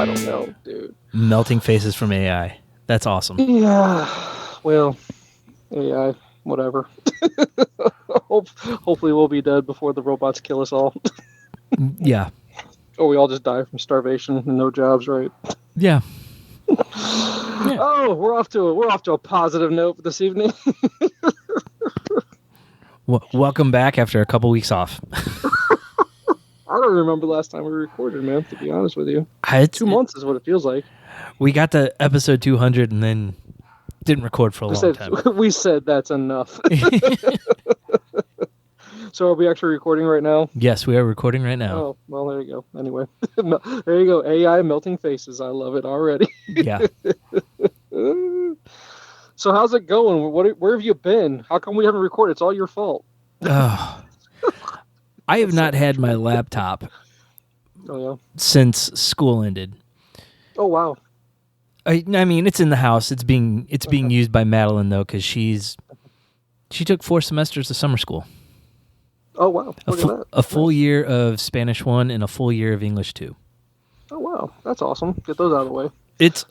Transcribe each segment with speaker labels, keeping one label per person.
Speaker 1: I don't know, dude.
Speaker 2: Melting faces from AI. That's awesome.
Speaker 1: Yeah. Well, AI, whatever. Hopefully we'll be dead before the robots kill us all.
Speaker 2: Yeah.
Speaker 1: Or we all just die from starvation and no jobs, right?
Speaker 2: Yeah.
Speaker 1: Oh, we're off to a positive note this evening.
Speaker 2: Welcome back after a couple weeks off.
Speaker 1: I don't remember the last time we recorded, man, to be honest with you. 2 months is what it feels like.
Speaker 2: We got to episode 200 and then didn't record for a long time.
Speaker 1: We said that's enough. So are we actually recording right now?
Speaker 2: Yes, we are recording right now.
Speaker 1: Oh, well, there you go. Anyway, there you go. AI melting faces. I love it already.
Speaker 2: Yeah.
Speaker 1: So how's it going? Where have you been? How come we haven't recorded? It's all your fault.
Speaker 2: I have not had my laptop since school ended.
Speaker 1: Oh, wow.
Speaker 2: I mean, it's in the house. It's being used by Madeline though, because she took 4 semesters of summer school.
Speaker 1: Oh, wow. Look at that.
Speaker 2: A full year of Spanish 1 and a full year of English 2.
Speaker 1: Oh, wow. That's awesome. Get those out of the way.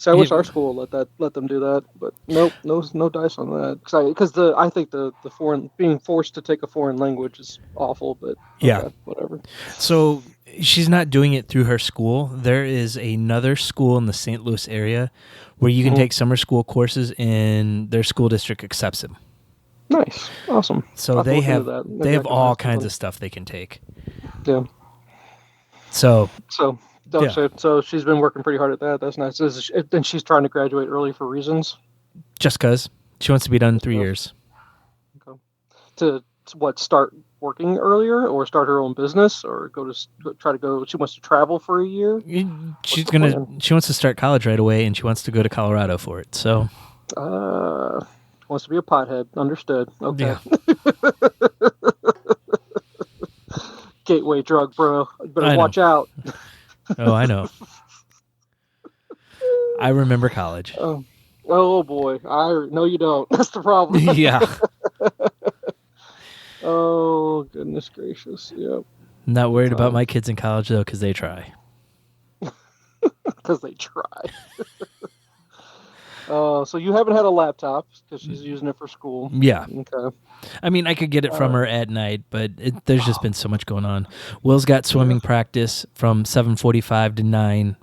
Speaker 2: I
Speaker 1: wish our school let them do that, but nope, no dice on that. Because I think the foreign being forced to take a foreign language is awful. But
Speaker 2: yeah,
Speaker 1: whatever.
Speaker 2: So she's not doing it through her school. There is another school in the St. Louis area where you can take summer school courses, and their school district accepts them.
Speaker 1: Nice, awesome.
Speaker 2: So they have all kinds of stuff they can take.
Speaker 1: Yeah.
Speaker 2: So
Speaker 1: she's been working pretty hard at that. That's nice. And she's trying to graduate early for reasons? Just because.
Speaker 2: She wants to be done in 3 years.
Speaker 1: Okay. To start working earlier, or start her own business, or she wants to travel for a year?
Speaker 2: She wants to start college right away, and she wants to go to Colorado for it. So
Speaker 1: wants to be a pothead. Understood. Okay.
Speaker 2: Yeah.
Speaker 1: Gateway drug, bro. Better watch out.
Speaker 2: Oh, I know. I remember college.
Speaker 1: Oh boy. No, you don't. That's the problem.
Speaker 2: Yeah.
Speaker 1: Oh, goodness gracious. Yep.
Speaker 2: Not worried about my kids in college, though, because they try.
Speaker 1: Because they try. So you haven't had a laptop because she's using it for school.
Speaker 2: Yeah.
Speaker 1: Okay.
Speaker 2: I mean, I could get it from her at night, but there's just been so much going on. Will's got swimming practice from 7:45 to 9,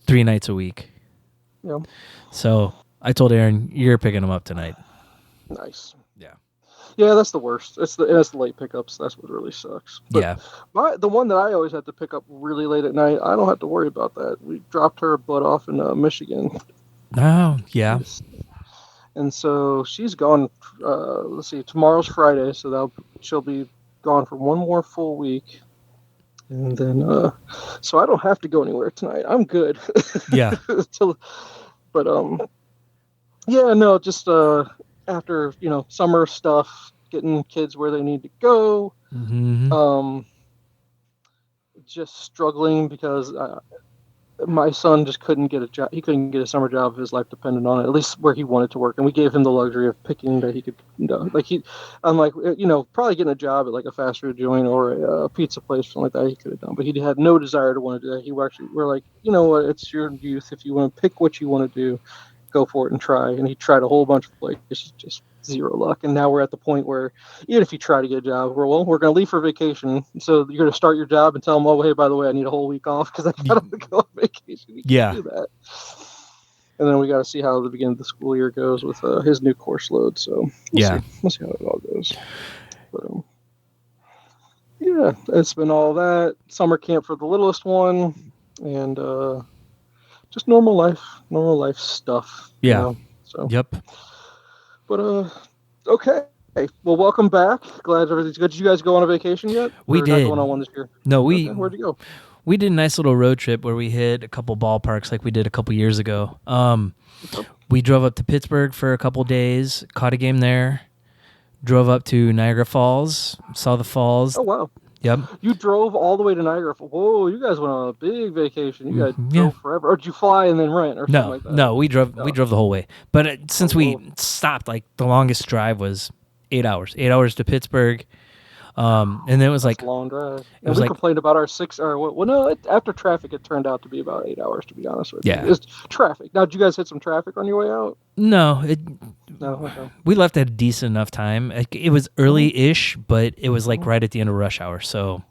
Speaker 2: 3 nights a week.
Speaker 1: Yeah.
Speaker 2: So I told Aaron, you're picking him up tonight.
Speaker 1: Nice.
Speaker 2: Yeah.
Speaker 1: Yeah, that's the worst. It's the late pickups. That's what really sucks. But
Speaker 2: yeah.
Speaker 1: The one that I always had to pick up really late at night, I don't have to worry about that. We dropped her butt off in Michigan.
Speaker 2: Oh, yeah.
Speaker 1: And so she's gone. Let's see, tomorrow's Friday, so she'll be gone for one more full week, and then so I don't have to go anywhere tonight. I'm good.
Speaker 2: Yeah.
Speaker 1: Just after summer stuff, getting kids where they need to go.
Speaker 2: Mm-hmm.
Speaker 1: Just struggling because my son just couldn't get a job. He couldn't get a summer job if his life depended on it, at least where he wanted to work. And we gave him the luxury of picking that he could, probably getting a job at like a fast food joint or a pizza place, something like that, he could have done. But he had no desire to want to do that. We're like, you know what, it's your youth. If you want to pick what you want to do, go for it and try. And he tried a whole bunch of places, just zero luck. And now we're at the point where even if you try to get a job, we're going to leave for vacation. So you're going to start your job and tell them, oh, hey, by the way, I need a whole week off because I got to go on vacation.
Speaker 2: Yeah.
Speaker 1: Do that. And then we got to see how the beginning of the school year goes with his new course load. So we'll see how it all goes. But it's been all that. Summer camp for the littlest one, and just normal life stuff.
Speaker 2: Yeah.
Speaker 1: So.
Speaker 2: Yep.
Speaker 1: But okay. Well, welcome back. Glad everything's good. Did you guys go on a vacation yet?
Speaker 2: We did.
Speaker 1: Not going on one this year?
Speaker 2: No,
Speaker 1: Where'd you go?
Speaker 2: We did a nice little road trip where we hit a couple ballparks like we did a couple years ago. We drove up to Pittsburgh for a couple days, caught a game there, drove up to Niagara Falls, saw the falls.
Speaker 1: Oh, wow.
Speaker 2: Yep.
Speaker 1: You drove all the way to Niagara Falls. Whoa, you guys went on a big vacation. You guys drove forever. Or did you fly and then rent or something like that?
Speaker 2: No, we drove the whole way. But since we stopped, like the longest drive was 8 hours. 8 hours to Pittsburgh. And then it was
Speaker 1: That's
Speaker 2: like
Speaker 1: a long drive.
Speaker 2: it
Speaker 1: And
Speaker 2: was
Speaker 1: we
Speaker 2: like
Speaker 1: complained about our 6 or well, no, after traffic, it turned out to be about 8 hours, to be honest with
Speaker 2: yeah.
Speaker 1: you. It's traffic. Now, did you guys hit some traffic on your way out?
Speaker 2: No,
Speaker 1: No, okay.
Speaker 2: we left at a decent enough time. It was early-ish, but it was like right at the end of rush hour, so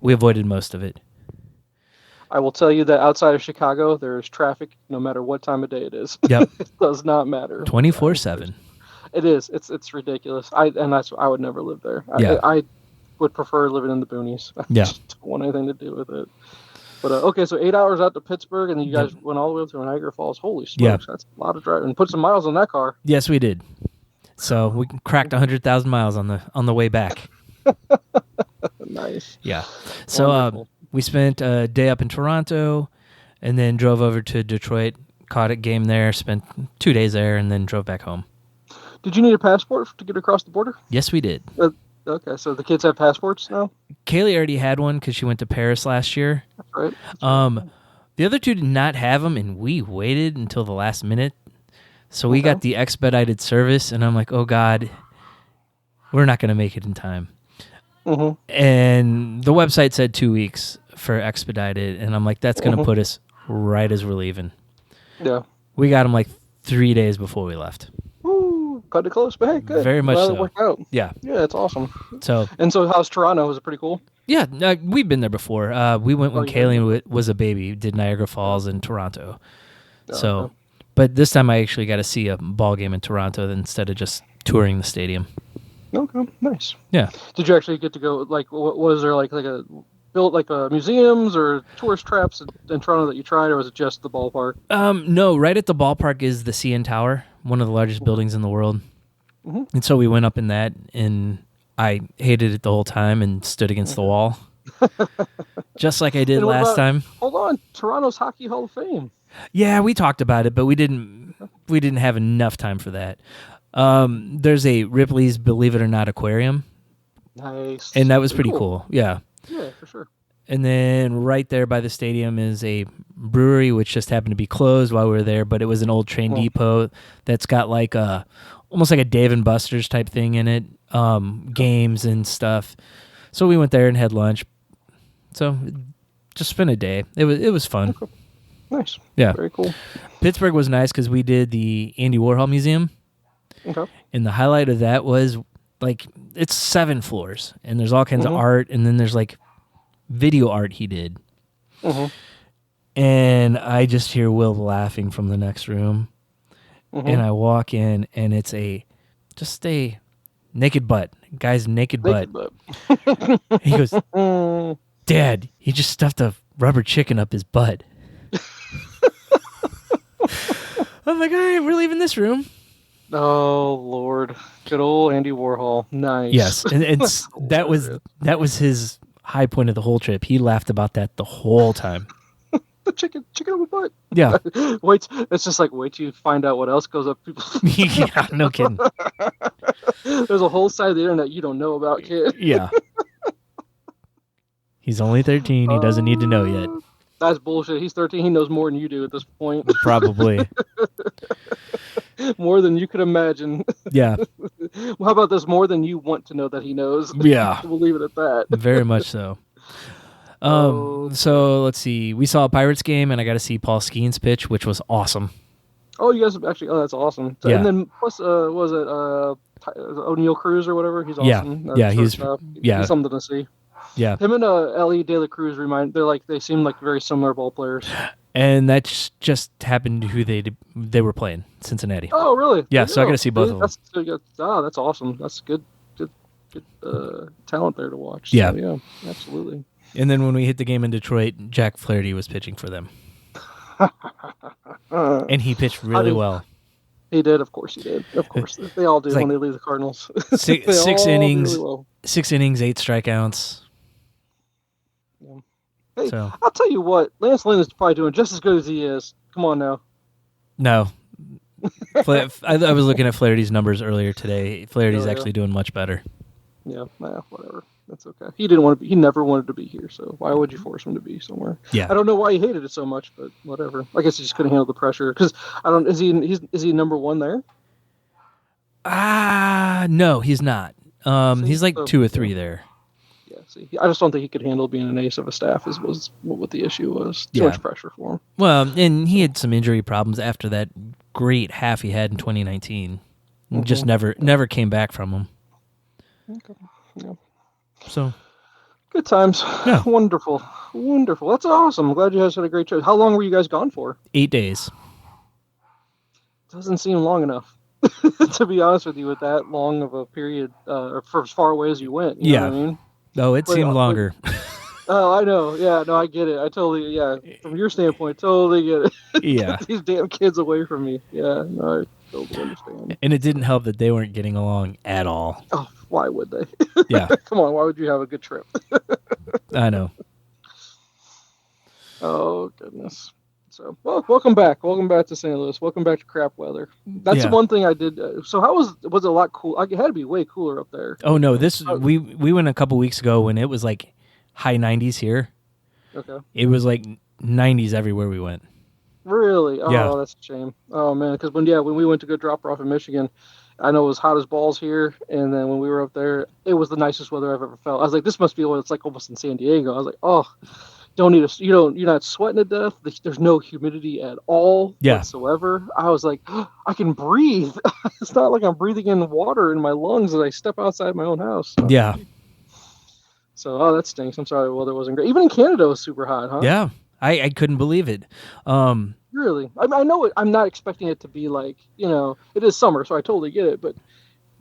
Speaker 2: we avoided most of it.
Speaker 1: I will tell you that outside of Chicago, there is traffic no matter what time of day it is.
Speaker 2: Yep.
Speaker 1: It does not matter.
Speaker 2: 24/7.
Speaker 1: It is. It's ridiculous. I would never live there.
Speaker 2: Yeah.
Speaker 1: I would prefer living in the boonies. I
Speaker 2: Yeah.
Speaker 1: just don't want anything to do with it. But okay, so 8 hours out to Pittsburgh, and then you guys went all the way up to Niagara Falls. Holy smokes, that's a lot of driving. And put some miles on that car.
Speaker 2: Yes, we did. So we cracked 100,000 miles on the way back.
Speaker 1: Nice.
Speaker 2: Yeah. So we spent a day up in Toronto, and then drove over to Detroit. Caught a game there. Spent 2 days there, and then drove back home.
Speaker 1: Did you need a passport to get across the border?
Speaker 2: Yes, we did.
Speaker 1: Okay, so the kids have passports now?
Speaker 2: Kaylee already had one because she went to Paris last year.
Speaker 1: That's right.
Speaker 2: The other two did not have them, and we waited until the last minute. So we got the expedited service, and I'm like, oh, God, we're not going to make it in time.
Speaker 1: Mm-hmm.
Speaker 2: And the website said 2 weeks for expedited, and I'm like, that's going to put us right as we're leaving.
Speaker 1: Yeah.
Speaker 2: We got them like 3 days before we left.
Speaker 1: Woo, cut it close, but hey, good.
Speaker 2: Very much
Speaker 1: Glad
Speaker 2: so.
Speaker 1: it worked out.
Speaker 2: Yeah.
Speaker 1: Yeah, that's awesome.
Speaker 2: So
Speaker 1: how's Toronto? Was it pretty cool?
Speaker 2: yeah, we've been there before. We went when
Speaker 1: yeah.
Speaker 2: Kaylee was a baby. Did Niagara Falls and Toronto. So,
Speaker 1: okay.
Speaker 2: but this time I actually got to see a ball game in Toronto instead of just touring the stadium.
Speaker 1: Okay, nice.
Speaker 2: Yeah.
Speaker 1: Did you actually get to go? Like, was there like a built like museums or tourist traps in Toronto that you tried, or was it just the ballpark?
Speaker 2: No, right at the ballpark is the CN Tower, one of the largest buildings in the world. Mm-hmm. And so we went up in that, and I hated it the whole time and stood against the wall, just like I did last time.
Speaker 1: Hold on, Toronto's Hockey Hall of Fame.
Speaker 2: Yeah, we talked about it, but we didn't have enough time for that. There's a Ripley's Believe It or Not aquarium.
Speaker 1: Nice.
Speaker 2: And that was pretty cool. Yeah.
Speaker 1: Yeah, for sure.
Speaker 2: And then right there by the stadium is a brewery, which just happened to be closed while we were there, but it was an old train depot that's got like almost like a Dave and Buster's type thing in it, games and stuff. So we went there and had lunch. So just spent a day. It was fun.
Speaker 1: Okay. Nice.
Speaker 2: Yeah.
Speaker 1: Very cool.
Speaker 2: Pittsburgh was nice because we did the Andy Warhol Museum.
Speaker 1: Okay.
Speaker 2: And the highlight of that was like it's 7 floors, and there's all kinds of art, and then there's like video art he did. Mm-hmm. And I just hear Will laughing from the next room. Mm-hmm. And I walk in, and it's just a naked butt. Guy's naked butt. He goes, Dad, he just stuffed a rubber chicken up his butt. I'm like, all right, we're leaving this room.
Speaker 1: Oh Lord, good old Andy Warhol. Nice.
Speaker 2: Yes, and that was his high point of the whole trip. He laughed about that the whole time.
Speaker 1: The chicken up a butt.
Speaker 2: Yeah.
Speaker 1: It's just like wait till you find out what else goes up people's.
Speaker 2: Yeah, no kidding.
Speaker 1: There's a whole side of the internet you don't know about, kid.
Speaker 2: Yeah. He's only 13. He doesn't need to know yet.
Speaker 1: That's bullshit. He's 13. He knows more than you do at this point.
Speaker 2: Probably.
Speaker 1: More than you could imagine.
Speaker 2: Yeah.
Speaker 1: Well, how about this? More than you want to know that he knows.
Speaker 2: Yeah.
Speaker 1: We'll leave it at that.
Speaker 2: Very much so. So let's see. We saw a Pirates game, and I got to see Paul Skeens pitch, which was awesome.
Speaker 1: Oh, you guys actually? Oh, that's awesome. So,
Speaker 2: yeah.
Speaker 1: And then plus, was it O'Neill Cruz or whatever? He's awesome.
Speaker 2: Yeah.
Speaker 1: He's something to see.
Speaker 2: Yeah.
Speaker 1: Him and Ellie De La Cruz they seem like very similar ball players.
Speaker 2: And that just happened to who they were playing, Cincinnati.
Speaker 1: Oh, really?
Speaker 2: Yeah, so I got to see both of them.
Speaker 1: That's awesome. That's good talent there to watch.
Speaker 2: Yeah.
Speaker 1: So, yeah, absolutely.
Speaker 2: And then when we hit the game in Detroit, Jack Flaherty was pitching for them. And he pitched really well.
Speaker 1: He did, of course he did. Of course. They all do when they leave the Cardinals.
Speaker 2: Six innings,
Speaker 1: really well.
Speaker 2: 6 innings, 8 strikeouts.
Speaker 1: Yeah. Hey, so. I'll tell you what, Lance Lynn is probably doing just as good as he is. Come on now.
Speaker 2: No. I was looking at Flaherty's numbers earlier today. Flaherty's actually doing much better.
Speaker 1: Yeah, whatever. That's okay. He never wanted to be here, so why would you force him to be somewhere?
Speaker 2: Yeah.
Speaker 1: I don't know why he hated it so much, but whatever. I guess he just couldn't handle the pressure. Because is he number 1 there?
Speaker 2: No, he's not. He's like 2 or 3 there.
Speaker 1: see. I just don't think he could handle being an ace of a staff. Was what the issue was. Too
Speaker 2: Yeah.
Speaker 1: much pressure for him.
Speaker 2: Well, and he had some injury problems after that great half he had in 2019. Just never came back from them.
Speaker 1: Okay. Yeah.
Speaker 2: So
Speaker 1: good times.
Speaker 2: Yeah.
Speaker 1: Wonderful. That's awesome. I'm glad you guys had a great trip. How long were you guys gone for?
Speaker 2: 8 days.
Speaker 1: Doesn't seem long enough, to be honest with you, with that long of a period, or for as far away as you went. You know what I mean?
Speaker 2: No, it seemed longer.
Speaker 1: Oh, I know. Yeah, no, I get it. I totally, from your standpoint, totally get it.
Speaker 2: Yeah.
Speaker 1: Get these damn kids away from me. Yeah, no, I totally understand.
Speaker 2: And it didn't help that they weren't getting along at all.
Speaker 1: Oh, why would they?
Speaker 2: Yeah.
Speaker 1: Come on, why would you have a good trip?
Speaker 2: I know.
Speaker 1: Oh, goodness. So, well, welcome back. Welcome back to St. Louis. Welcome back to crap weather. That's the one thing I did. So how was it a lot cool? It had to be way cooler up there.
Speaker 2: Oh, no. We went a couple weeks ago when it was like high 90s here.
Speaker 1: Okay.
Speaker 2: It was like 90s everywhere we went.
Speaker 1: Really? Oh,
Speaker 2: yeah.
Speaker 1: That's a shame. Oh, man. Because when we went to go drop her off in Michigan, I know it was hot as balls here. And then when we were up there, it was the nicest weather I've ever felt. I was like, this must be what it's like almost in San Diego. I was like, oh, you're not sweating to death. There's no humidity at all whatsoever. I was like, oh, I can breathe. It's not like I'm breathing in water in my lungs as I step outside my own house. So.
Speaker 2: Yeah.
Speaker 1: So, that stinks. I'm sorry the weather wasn't great. Even in Canada it was super hot, huh?
Speaker 2: Yeah. I couldn't believe it.
Speaker 1: Really? I know it. I'm not expecting it to be like, it is summer, so I totally get it. But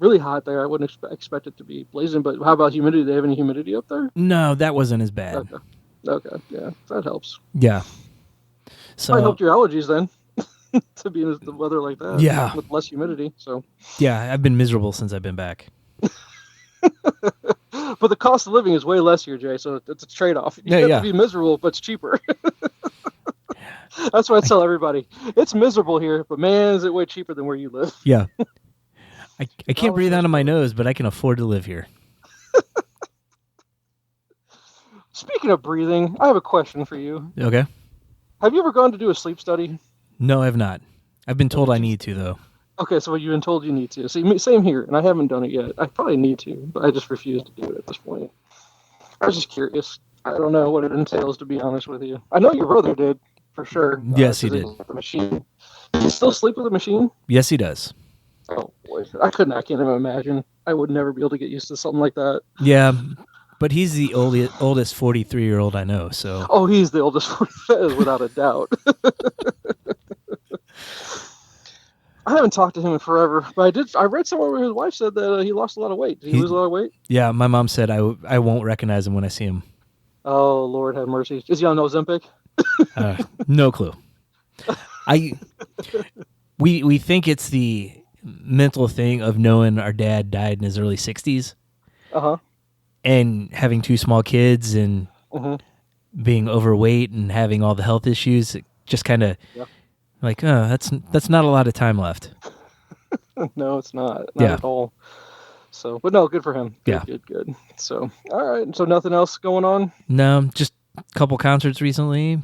Speaker 1: really hot there. I wouldn't expect it to be blazing. But how about humidity? Do they have any humidity up there?
Speaker 2: No, that wasn't as bad.
Speaker 1: Okay, yeah, that helps.
Speaker 2: Yeah. So
Speaker 1: I helped your allergies then to be in the weather like that.
Speaker 2: Yeah.
Speaker 1: With less humidity. So.
Speaker 2: Yeah, I've been miserable since I've been back.
Speaker 1: But the cost of living is way less here, Jay. So it's a trade-off. You have to be miserable, but it's cheaper. That's what I tell everybody. It's miserable here, but man, is it way cheaper than where you live.
Speaker 2: Yeah. I can't breathe out of my nose, but I can afford to live here.
Speaker 1: Speaking of breathing, I have a question for you.
Speaker 2: Okay.
Speaker 1: Have you ever gone to do a sleep study?
Speaker 2: No, I've not. I've been told I need to, though.
Speaker 1: Okay, so you've been told you need to. See, same here, and I haven't done it yet. I probably need to, but I just refuse to do it at this point. I was just curious. I don't know what it entails, to be honest with you. I know your brother did, for sure.
Speaker 2: Yes, he did.
Speaker 1: The machine. Does he still sleep with a machine?
Speaker 2: Yes, he does.
Speaker 1: Oh, boy. I can't even imagine. I would never be able to get used to something like that.
Speaker 2: Yeah, but he's the oldest 43-year-old I know, so...
Speaker 1: Oh, he's the oldest, without a doubt. I haven't talked to him in forever, but I read somewhere where his wife said that he lost a lot of weight. Did he lose a lot of weight? Yeah,
Speaker 2: my mom said I won't recognize him when I see him.
Speaker 1: Oh, Lord have mercy. Is he on Ozempic?
Speaker 2: No clue. We think it's the mental thing of knowing our dad died in his early 60s.
Speaker 1: Uh-huh.
Speaker 2: And having two small kids and being overweight and having all the health issues, it just kind of like, oh, that's not a lot of time left.
Speaker 1: No, it's not at all. So, but no, good for him. Good. So, all right. So nothing else going on?
Speaker 2: No, just a couple concerts recently.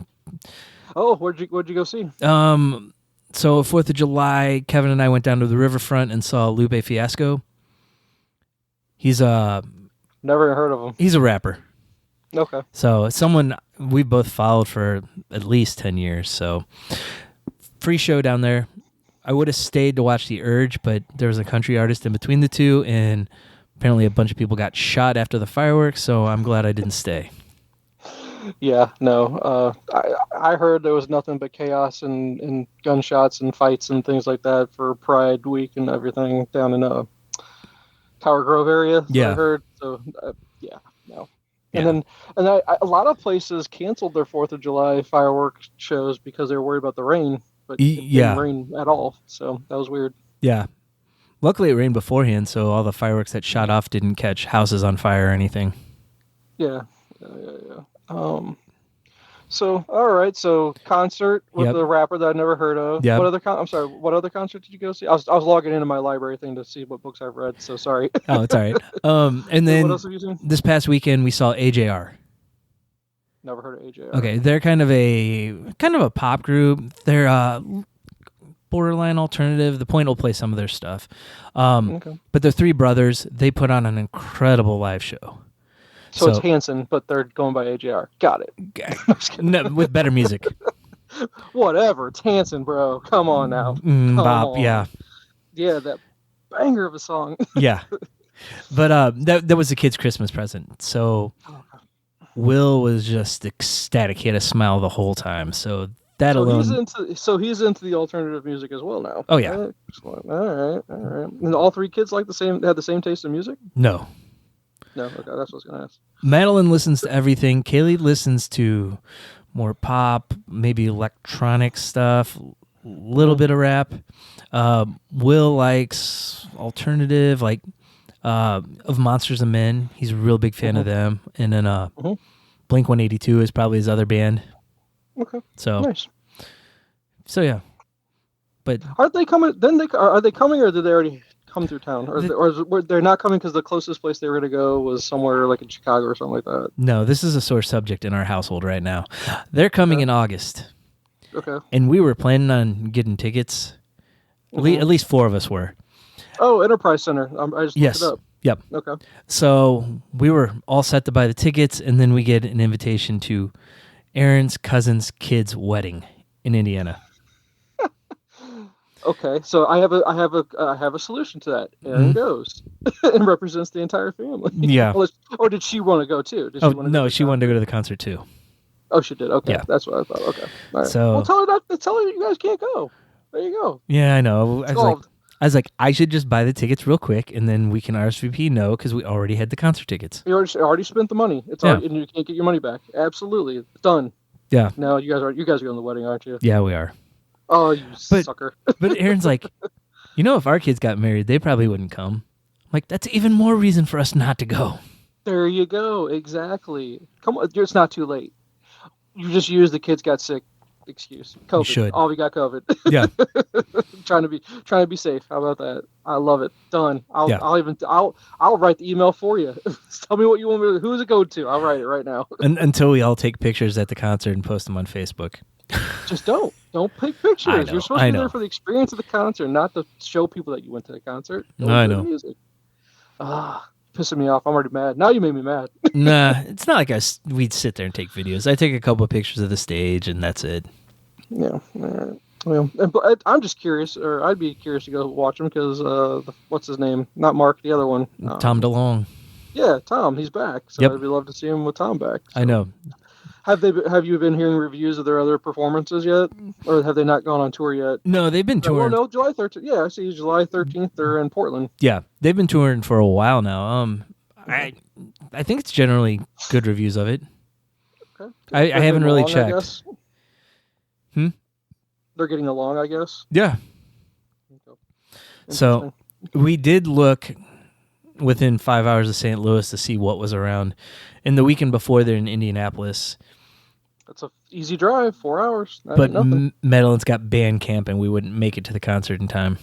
Speaker 1: Oh, where'd you go see?
Speaker 2: So 4th of July, Kevin and I went down to the riverfront and saw Lupe Fiasco. He's
Speaker 1: never heard of him.
Speaker 2: He's a rapper.
Speaker 1: Okay.
Speaker 2: So someone we both followed for at least 10 years. So free show down there. I would have stayed to watch The Urge, but there was a country artist in between the two, and apparently a bunch of people got shot after the fireworks, so I'm glad I didn't stay.
Speaker 1: Yeah, no. I heard there was nothing but chaos and gunshots and fights and things like that for Pride Week and everything down in Tower Grove area. I heard. So no.
Speaker 2: Yeah.
Speaker 1: And then a lot of places canceled their 4th of July fireworks shows because they were worried about the rain, but it didn't rain at all. So that was weird. Yeah.
Speaker 2: Luckily, it rained beforehand, so all the fireworks that shot off didn't catch houses on fire or anything.
Speaker 1: Yeah. So, all right. So, concert with the rapper that I've never heard of.
Speaker 2: Yep.
Speaker 1: What other concert did you go see? I was logging into my library thing to see what books I've read. So sorry.
Speaker 2: Oh, it's all right. And then
Speaker 1: what else have you seen?
Speaker 2: This past weekend we saw AJR.
Speaker 1: Never heard of AJR.
Speaker 2: Okay, they're kind of a pop group. They're borderline alternative. The Point will play some of their stuff. But they're three brothers. They put on an incredible live show.
Speaker 1: So it's Hanson, but they're going by AJR. Got it.
Speaker 2: No, with better music.
Speaker 1: Whatever. It's Hanson, bro. Come on now. Come
Speaker 2: Bop,
Speaker 1: on.
Speaker 2: yeah.
Speaker 1: Yeah, that banger of a song.
Speaker 2: Yeah. But that was a kid's Christmas present. So Will was just ecstatic. He had a smile the whole time. So that alone.
Speaker 1: He's into the alternative music as well now.
Speaker 2: Oh yeah.
Speaker 1: Excellent. All right. And all three kids had the same taste in music?
Speaker 2: No.
Speaker 1: Okay, that's what I was gonna ask.
Speaker 2: Madeline listens to everything. Kaylee listens to more pop, maybe electronic stuff, a little bit of rap. Will likes alternative, like of Monsters and Men. He's a real big fan of them. And then Blink 182 is probably his other band.
Speaker 1: Okay.
Speaker 2: So
Speaker 1: nice.
Speaker 2: So yeah. But
Speaker 1: aren't they coming? Are they coming, or did they already come through town, or they're not coming because the closest place they were going to go was somewhere like in Chicago or something like that?
Speaker 2: No, this is a sore subject in our household right now. They're coming in August.
Speaker 1: Okay.
Speaker 2: And we were planning on getting tickets. At least 4 of us were.
Speaker 1: Oh, Enterprise Center. I just looked it up.
Speaker 2: Yep.
Speaker 1: Okay.
Speaker 2: So we were all set to buy the tickets, and then we get an invitation to Aaron's cousin's kid's wedding in Indiana.
Speaker 1: Okay, so I have a solution to that. Aaron goes and represents the entire family.
Speaker 2: Yeah.
Speaker 1: Or did she want to go too?
Speaker 2: She wanted to go to the concert too.
Speaker 1: Oh, she did. Okay,
Speaker 2: yeah.
Speaker 1: That's what I thought. Okay, all right.
Speaker 2: So
Speaker 1: well, tell her you guys can't go. There you go.
Speaker 2: Yeah, I know. I was like, I should just buy the tickets real quick, and then we can RSVP because we already had the concert tickets.
Speaker 1: You already spent the money. It's already, and you can't get your money back. Absolutely, it's done.
Speaker 2: Yeah.
Speaker 1: No, you guys are going to the wedding, aren't you?
Speaker 2: Yeah, we are.
Speaker 1: Oh, you sucker.
Speaker 2: But Aaron's like, if our kids got married, they probably wouldn't come. I'm like, that's even more reason for us not to go.
Speaker 1: There you go. Exactly. Come on, it's not too late. You just use the kids got sick excuse. COVID. You should. Oh, we got COVID.
Speaker 2: Yeah.
Speaker 1: trying to be safe. How about that? I love it. Done. I'll write the email for you. Tell me what you want me to. Who's it go to? I'll write it right now.
Speaker 2: Until we all take pictures at the concert and post them on Facebook.
Speaker 1: Just don't pick pictures. You're supposed to be there for the experience of the concert, not to show people that you went to the concert.
Speaker 2: I know.
Speaker 1: Music. Pissing me off. I'm already mad. Now you made me mad.
Speaker 2: Nah, it's not like we'd sit there and take videos. I take a couple of pictures of the stage, and that's it.
Speaker 1: Yeah. Well, I'm just curious, or I'd be curious to go watch him because what's his name? Not Mark, the other one.
Speaker 2: Tom DeLonge.
Speaker 1: Yeah, Tom. He's back. So
Speaker 2: yep.
Speaker 1: I'd love to see him with Tom back. So.
Speaker 2: I know.
Speaker 1: Have you been hearing reviews of their other performances yet, or have they not gone on tour yet?
Speaker 2: No, they've been touring.
Speaker 1: No, July 13th. Yeah, I see. July 13th. They're in Portland.
Speaker 2: Yeah, they've been touring for a while now. I think it's generally good reviews of it.
Speaker 1: Okay.
Speaker 2: I haven't really checked.
Speaker 1: They're getting along, I guess.
Speaker 2: Yeah. Okay. So we did look within 5 hours of St. Louis to see what was around. And the weekend before, they're in Indianapolis.
Speaker 1: That's an easy drive, 4 hours.
Speaker 2: But Madeline's got band camp, and we wouldn't make it to the concert in time.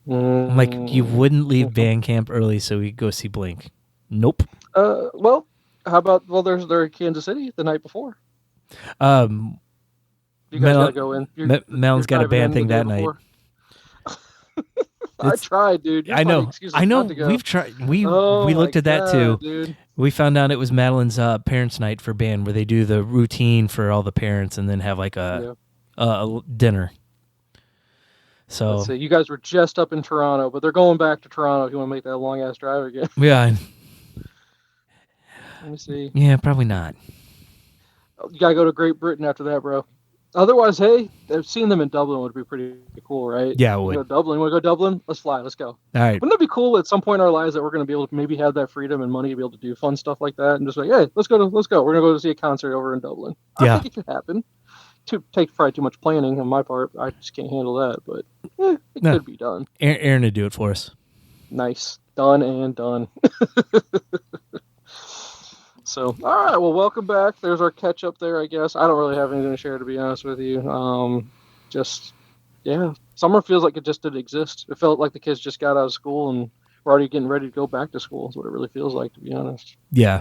Speaker 2: I'm like, you wouldn't leave band camp early so we go see Blink. Nope.
Speaker 1: Well, how about they're in Kansas City the night before. You guys gotta go in.
Speaker 2: Melon's got a band thing that night.
Speaker 1: I tried, dude.
Speaker 2: I know. We've tried. We looked at that too.
Speaker 1: Dude.
Speaker 2: We found out it was Madeline's parents' night for band, where they do the routine for all the parents and then have like a dinner. So
Speaker 1: let's see. You guys were just up in Toronto, but they're going back to Toronto if you want to make that long ass drive again.
Speaker 2: Yeah.
Speaker 1: Let me see.
Speaker 2: Yeah, probably not.
Speaker 1: You gotta go to Great Britain after that, bro. Otherwise, hey, seeing them in Dublin would be pretty cool, right?
Speaker 2: Yeah, it would.
Speaker 1: Go to Dublin. Want to go to Dublin? Let's fly. Let's go.
Speaker 2: All right.
Speaker 1: Wouldn't it be cool at some point in our lives that we're going to be able to maybe have that freedom and money to be able to do fun stuff like that, and just like, hey, let's go. We're going to go to see a concert over in Dublin. I think it could happen. Take probably too much planning on my part. I just can't handle that, but it could be done.
Speaker 2: Aaron would do it for us.
Speaker 1: Nice. Done and done. So, all right, well, welcome back. There's our catch up there, I guess. I don't really have anything to share, to be honest with you. Summer feels like it just didn't exist. It felt like the kids just got out of school and we're already getting ready to go back to school. Is what it really feels like, to be honest.
Speaker 2: Yeah.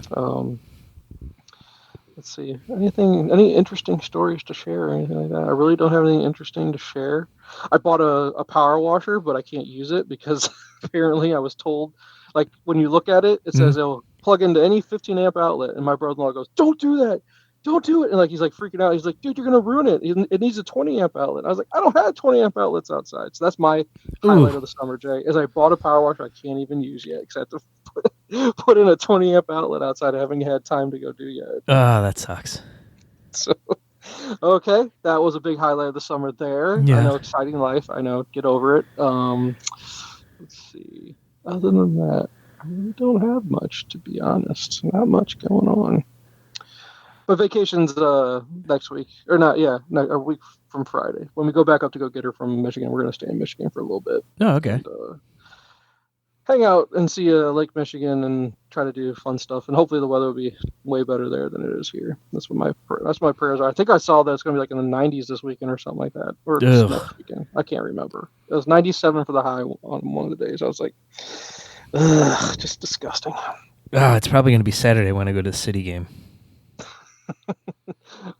Speaker 1: Let's see. Any interesting stories to share or anything like that? I really don't have anything interesting to share. I bought a power washer, but I can't use it because apparently I was told, like, when you look at it, it says it'll plug into any 15 amp outlet, and my brother-in-law goes, "Don't do that, don't do it." And like he's like freaking out. He's like, "Dude, you're gonna ruin it. It needs a 20 amp outlet." I was like, "I don't have 20 amp outlets outside." So that's my highlight of the summer, Jay. Is I bought a power washer I can't even use yet because I have to put in a 20 amp outlet outside. I haven't had time to go do yet.
Speaker 2: Oh, that sucks.
Speaker 1: So. Okay, that was a big highlight of the summer there.
Speaker 2: Yeah.
Speaker 1: I know, exciting life. I know, get over it. Let's see. Other than that, I really don't have much, to be honest. Not much going on. But vacation's next week, or not? Yeah, a week from Friday. When we go back up to go get her from Michigan, we're gonna stay in Michigan for a little bit.
Speaker 2: Oh, okay.
Speaker 1: And, hang out and see Lake Michigan and try to do fun stuff. And hopefully the weather will be way better there than it is here. That's what my prayers are. I think I saw that it's going to be like in the 90s this weekend or something like that. Or next weekend. I can't remember. It was 97 for the high on one of the days. I was like, ugh, just disgusting.
Speaker 2: It's probably going to be Saturday when I go to the City game.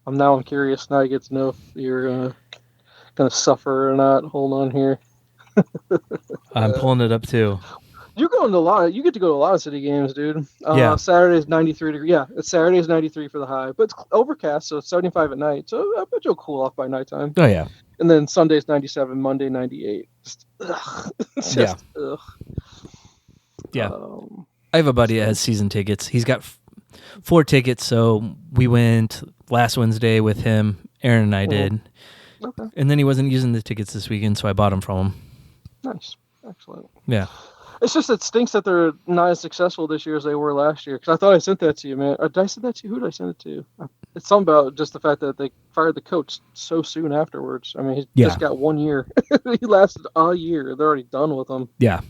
Speaker 1: I'm curious. Now I get to know if you're going to suffer or not. Hold on here.
Speaker 2: I'm pulling it up too.
Speaker 1: You get to go to a lot of City games, dude.
Speaker 2: Yeah.
Speaker 1: Saturday's 93 degrees. Yeah, Saturday's 93 for the high, but it's overcast, so it's 75 at night. So I bet you'll cool off by nighttime.
Speaker 2: Oh yeah.
Speaker 1: And then Sunday's 97, Monday 98. Ugh.
Speaker 2: Yeah. I have a buddy that has season tickets. He's got 4 tickets, so we went last Wednesday with him. Aaron and I did.
Speaker 1: Okay.
Speaker 2: And then he wasn't using the tickets this weekend, so I bought them from him.
Speaker 1: Nice. Excellent.
Speaker 2: Yeah.
Speaker 1: It's just, it stinks that they're not as successful this year as they were last year. Because I thought I sent that to you, man. Did I send that to you? Who did I send it to? It's something about just the fact that they fired the coach so soon afterwards. I mean, he just got 1 year. He lasted a year. They're already done with him.
Speaker 2: Yeah.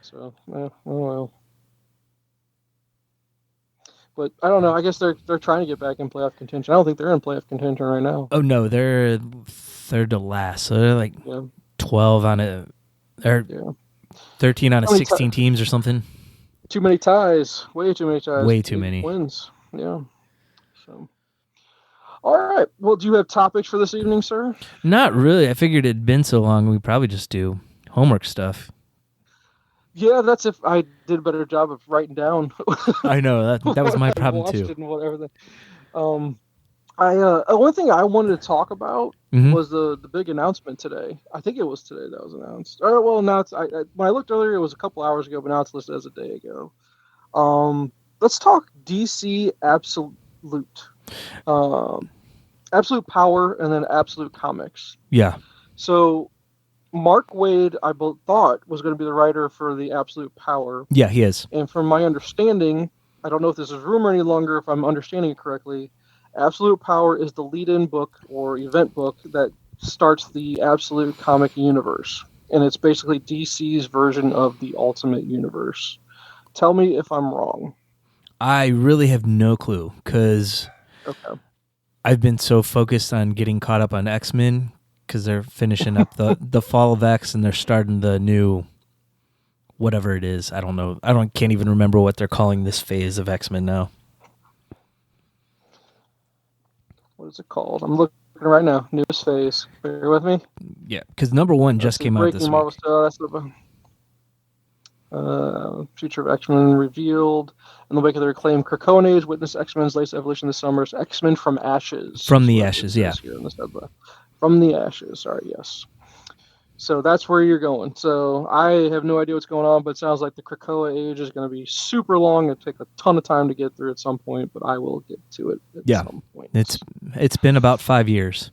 Speaker 1: So, oh well. But I don't know. I guess they're trying to get back in playoff contention. I don't think they're in playoff contention right now.
Speaker 2: Oh no, they're third to last. So they're like 12 on a, or 13 out of 16 teams or something.
Speaker 1: Too many ties. Way too many ties.
Speaker 2: Way too many
Speaker 1: wins. Yeah. So. All right. Well, do you have topics for this evening, sir?
Speaker 2: Not really. I figured it'd been so long, we'd probably just do homework stuff.
Speaker 1: Yeah, that's if I did a better job of writing down.
Speaker 2: I know that was my problem too.
Speaker 1: And whatever. One thing I wanted to talk about was the big announcement today. I think it was today that was announced. Now it's when I looked earlier, it was a couple hours ago, but now it's listed as a day ago. Let's talk DC Absolute, Absolute Power, and then Absolute Comics.
Speaker 2: Yeah.
Speaker 1: So Mark Waid, I thought, was going to be the writer for the Absolute Power.
Speaker 2: Yeah, he is.
Speaker 1: And from my understanding, I don't know if this is rumor any longer, if I'm understanding it correctly, Absolute Power is the lead-in book or event book that starts the Absolute comic universe. And it's basically DC's version of the Ultimate Universe. Tell me if I'm wrong.
Speaker 2: I really have no clue, because I've been so focused on getting caught up on X-Men, because they're finishing up the Fall of X, and they're starting the new whatever it is. I don't know. Can't even remember what they're calling this phase of X-Men now.
Speaker 1: What is it called? I'm looking right now. Newest phase. Bear with me.
Speaker 2: Yeah, because #1 just came out this week.
Speaker 1: That's Future of X-Men revealed. In the wake of their acclaimed Krakoan Age, witness X-Men's latest evolution this summer. X-Men from Ashes.
Speaker 2: From the Ashes, yeah.
Speaker 1: From the Ashes, sorry, yes. So that's where you're going. So I have no idea what's going on, but it sounds like the Krakoa Age is going to be super long. It'll take a ton of time to get through at some point, but I will get to it at some point.
Speaker 2: It's been about 5 years.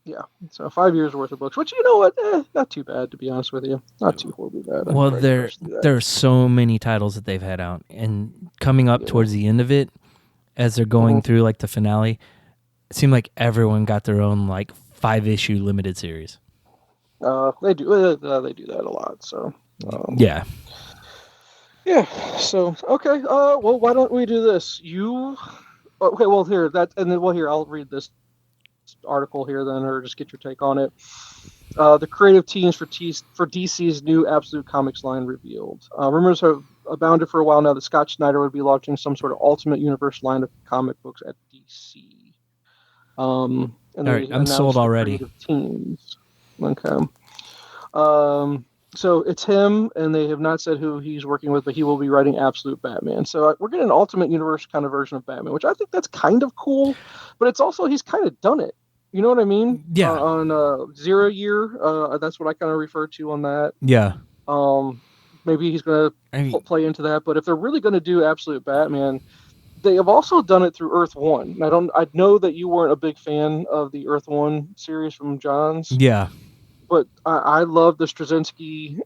Speaker 1: Yeah, so 5 years worth of books, which, you know what, not too bad, to be honest with you. Not too horribly bad.
Speaker 2: Well, there are so many titles that they've had out, and coming up towards the end of it, as they're going through like the finale, it seemed like everyone got their own like 5-issue limited series.
Speaker 1: They do that a lot. So
Speaker 2: yeah.
Speaker 1: So okay. Well, why don't we do this? Okay. Well, here I'll read this article here then, or just get your take on it. The creative teams for DC's new Absolute Comics line revealed. Rumors have abounded for a while now that Scott Snyder would be launching some sort of Ultimate Universe line of comic books at DC. All
Speaker 2: right, I'm sold already.
Speaker 1: Teams. Okay. So it's him, and they have not said who he's working with, but he will be writing Absolute Batman. So we're getting an Ultimate Universe kind of version of Batman, which I think that's kind of cool. But it's also he's kind of done it. You know what I mean?
Speaker 2: Yeah.
Speaker 1: On 0 Year, that's what I kind of refer to on that.
Speaker 2: Yeah.
Speaker 1: Um, Maybe he's going to play into that. But if they're really going to do Absolute Batman, they have also done it through Earth One. I know that you weren't a big fan of the Earth One series from Johns.
Speaker 2: Yeah.
Speaker 1: But I love the Straczynski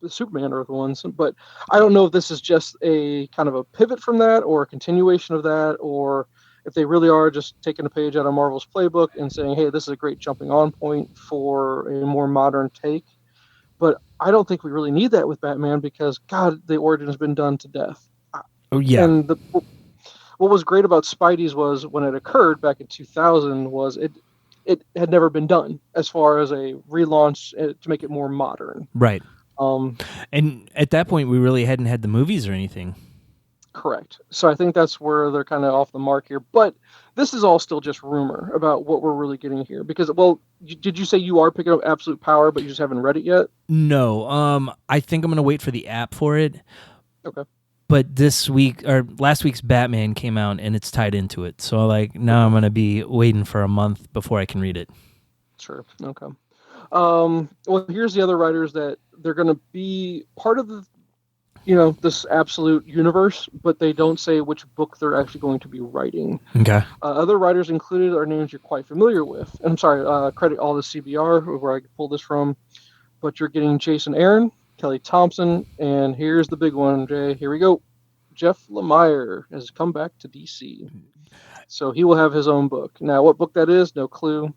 Speaker 1: the Superman Earth ones. But I don't know if this is just a kind of a pivot from that or a continuation of that, or if they really are just taking a page out of Marvel's playbook and saying, hey, this is a great jumping on point for a more modern take. But I don't think we really need that with Batman because, God, the origin has been done to death.
Speaker 2: Oh, yeah.
Speaker 1: And what was great about Spidey's was when it occurred back in 2000 was it had never been done as far as a relaunch to make it more modern.
Speaker 2: Right. And at that point, we really hadn't had the movies or anything.
Speaker 1: Correct. So I think that's where they're kind of off the mark here. But this is all still just rumor about what we're really getting here. Because, well, did you say you are picking up Absolute Power, but you just haven't read it yet?
Speaker 2: No. I think I'm going to wait for the app for it.
Speaker 1: Okay.
Speaker 2: But this week or last week's Batman came out and it's tied into it. So now I'm going to be waiting for a month before I can read it.
Speaker 1: Sure. Okay. Well, here's the other writers that they're going to be part of the, this Absolute universe, but they don't say which book they're actually going to be writing.
Speaker 2: Okay.
Speaker 1: Other writers included are names you're quite familiar with. And I'm sorry, credit all the CBR where I pulled this from, but you're getting Jason Aaron, Kelly Thompson, and here's the big one, Jay. Here we go. Jeff Lemire has come back to DC. So he will have his own book. Now, what book that is, no clue.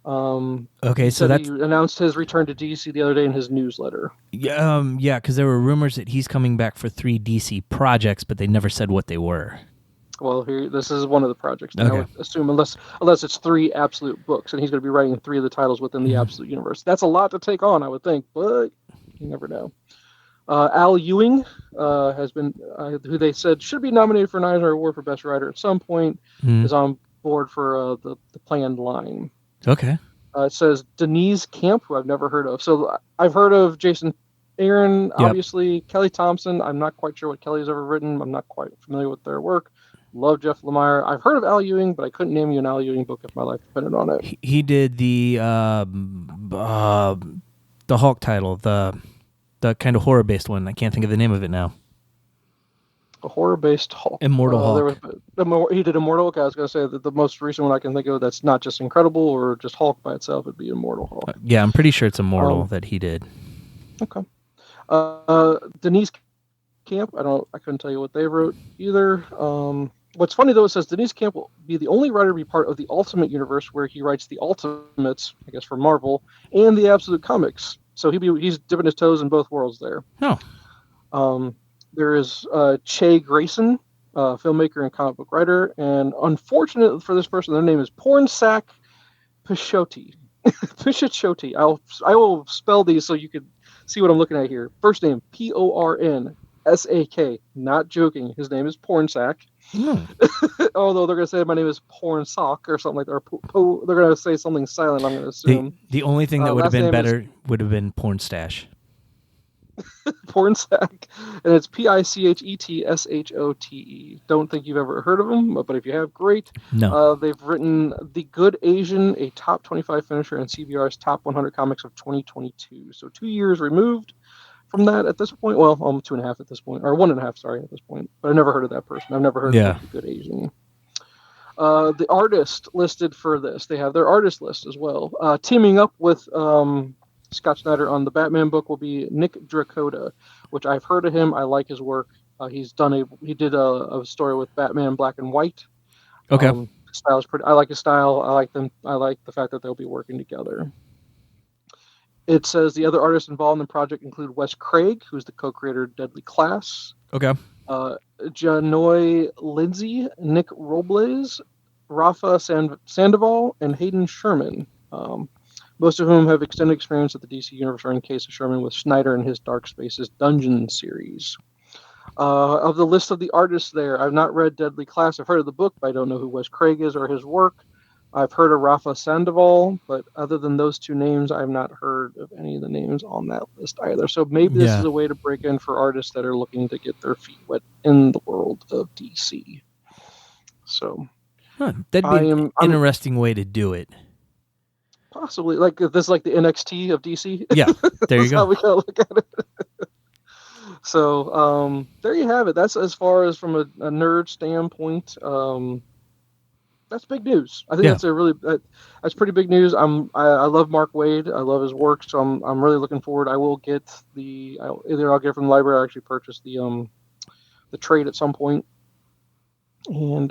Speaker 2: Okay, so
Speaker 1: he announced his return to DC the other day in his newsletter.
Speaker 2: Yeah, because there were rumors that he's coming back for 3 DC projects, but they never said what they were.
Speaker 1: Well, this is one of the projects.
Speaker 2: Okay.
Speaker 1: I would assume, unless it's 3 Absolute books, and he's going to be writing 3 of the titles within the Absolute universe. That's a lot to take on, I would think, but you never know. Al Ewing has been, who they said should be nominated for an Eisner Award for Best Writer at some point, is on board for the planned line.
Speaker 2: Okay.
Speaker 1: It says Denise Camp, who I've never heard of. So I've heard of Jason Aaron, obviously. Kelly Thompson, I'm not quite sure what Kelly's ever written. I'm not quite familiar with their work. Love Jeff Lemire. I've heard of Al Ewing, but I couldn't name you an Al Ewing book if my life depended on it.
Speaker 2: He did the Hulk title, the kind of horror-based one. I can't think of the name of it now.
Speaker 1: A horror-based Hulk.
Speaker 2: Immortal Hulk.
Speaker 1: He did Immortal Hulk. I was going to say that the most recent one I can think of that's not just Incredible or just Hulk by itself would be Immortal Hulk.
Speaker 2: Yeah, I'm pretty sure it's Immortal that he did.
Speaker 1: Okay. Denise Camp. I couldn't tell you what they wrote either. What's funny though, it says Denise Camp will be the only writer to be part of the Ultimate Universe, where he writes the Ultimates, I guess for Marvel, and the Absolute Comics. So he's dipping his toes in both worlds there.
Speaker 2: Oh.
Speaker 1: There is Che Grayson, filmmaker and comic book writer, and unfortunate for this person, their name is Pornsak Pichotti. Pichotti. I will spell these so you can see what I'm looking at here. First name Pornsak. Not joking. His name is Pornsak. Although they're going to say my name is Pornsock or something like that. Or they're going to say something silent, I'm going to assume.
Speaker 2: The only thing that would have been better would have been Porn Stash.
Speaker 1: Pornsak, and it's Pichettshote. Don't think you've ever heard of him, but if you have, great.
Speaker 2: No.
Speaker 1: They've written The Good Asian, a top 25 finisher, and CBR's top 100 comics of 2022. So 2 years removed from that at this point. Well, 2.5 at this point, or 1.5, sorry, at this point. But I've never heard of that person. I've never heard of The Good Asian. The artist listed for this, they have their artist list as well. Teaming up with Scott Snyder on the Batman book will be Nick Dracota, which I've heard of him. I like his work. He did a story with Batman Black and White.
Speaker 2: Okay.
Speaker 1: Style's pretty. I like his style. I like them. I like the fact that they'll be working together. It says the other artists involved in the project include Wes Craig, who's the co-creator of Deadly Class.
Speaker 2: Okay.
Speaker 1: Janoy Lindsay, Nick Robles, Rafa Sandoval, and Hayden Sherman. Most of whom have extended experience at the DC Universe, or in case of Sherman, with Snyder and his Dark Spaces Dungeon series. Of the list of the artists there, I've not read Deadly Class. I've heard of the book, but I don't know who Wes Craig is or his work. I've heard of Rafa Sandoval, but other than those two names, I've not heard of any of the names on that list either. So maybe this is a way to break in for artists that are looking to get their feet wet in the world of DC. So
Speaker 2: that'd be an interesting way to do it.
Speaker 1: Possibly, like this is like the NXT of DC.
Speaker 2: Yeah, there you go.
Speaker 1: How we gotta look at it. So there you have it. That's as far as from a nerd standpoint. That's big news. I think that's pretty big news. I love Mark Waid. I love his work, so I'm really looking forward. I will get either I'll get it from the library or actually purchase the trade at some point and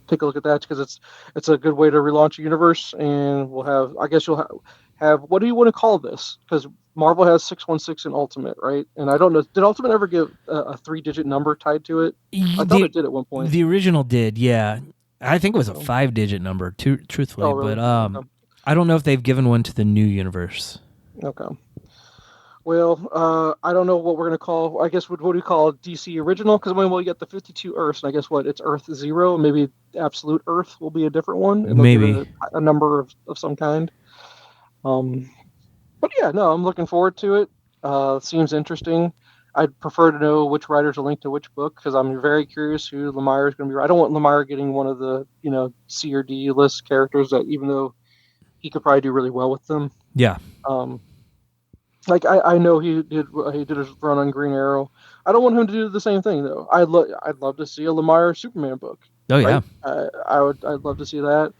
Speaker 1: take a look at that because it's a good way to relaunch a universe. And we'll have, I guess you'll have what do you want to call this? Because Marvel has 616 in Ultimate, right? And I don't know, did Ultimate ever give a 3-digit number tied to it? I thought it did at one point.
Speaker 2: The original did, yeah. I think it was a 5-digit number, truthfully. Oh, really? But okay. I don't know if they've given one to the new universe.
Speaker 1: Okay. Well, I don't know what we're going to call, I guess, what do we call DC Original? Because we get the 52 Earths, and I guess it's Earth 0, maybe Absolute Earth will be a different one. And
Speaker 2: maybe.
Speaker 1: A number of some kind. But yeah, no, I'm looking forward to it. Seems interesting. I'd prefer to know which writers are linked to which book because I'm very curious who Lemire is going to be. I don't want Lemire getting one of the C or D list characters that even though he could probably do really well with them.
Speaker 2: Yeah.
Speaker 1: Like I know he did his run on Green Arrow. I don't want him to do the same thing though. I'd love to see a Lemire Superman book.
Speaker 2: Oh yeah.
Speaker 1: Right? I'd love to see that.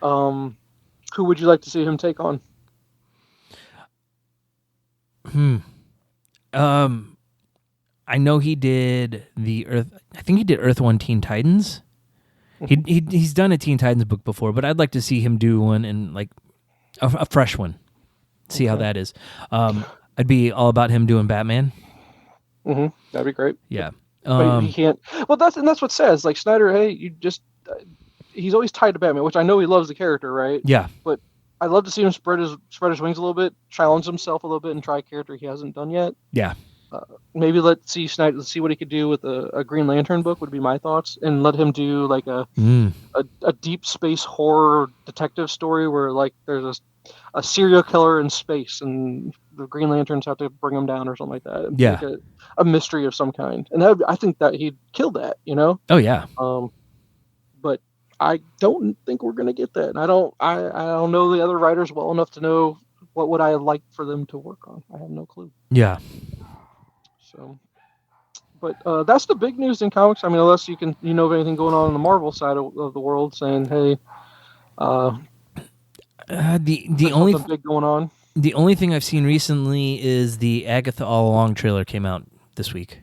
Speaker 1: Who would you like to see him take on?
Speaker 2: I know he did the Earth. I think he did Earth 1 Teen Titans. He's done a Teen Titans book before, but I'd like to see him do one and like a fresh one. See how that is. I'd be all about him doing Batman.
Speaker 1: That'd be great.
Speaker 2: Yeah.
Speaker 1: But he can't. Well, that's what says like Snyder. Hey, you just he's always tied to Batman, which I know he loves the character, right?
Speaker 2: Yeah.
Speaker 1: But I'd love to see him spread his wings a little bit, challenge himself a little bit, and try a character he hasn't done yet.
Speaker 2: Yeah.
Speaker 1: Maybe let's see what he could do with a Green Lantern book would be my thoughts, and let him do like a deep space horror detective story where like there's a serial killer in space and the Green Lanterns have to bring him down or something like that.
Speaker 2: Yeah,
Speaker 1: like a mystery of some kind, and I think that he'd kill that.
Speaker 2: Oh yeah.
Speaker 1: But I don't think we're gonna get that, and I don't know the other writers well enough to know what would I like for them to work on. I have no clue.
Speaker 2: Yeah.
Speaker 1: So, but that's the big news in comics. I mean, unless you know of anything going on the Marvel side of the world, saying, "Hey,
Speaker 2: the only
Speaker 1: big going on."
Speaker 2: The only thing I've seen recently is the Agatha All Along trailer came out this week.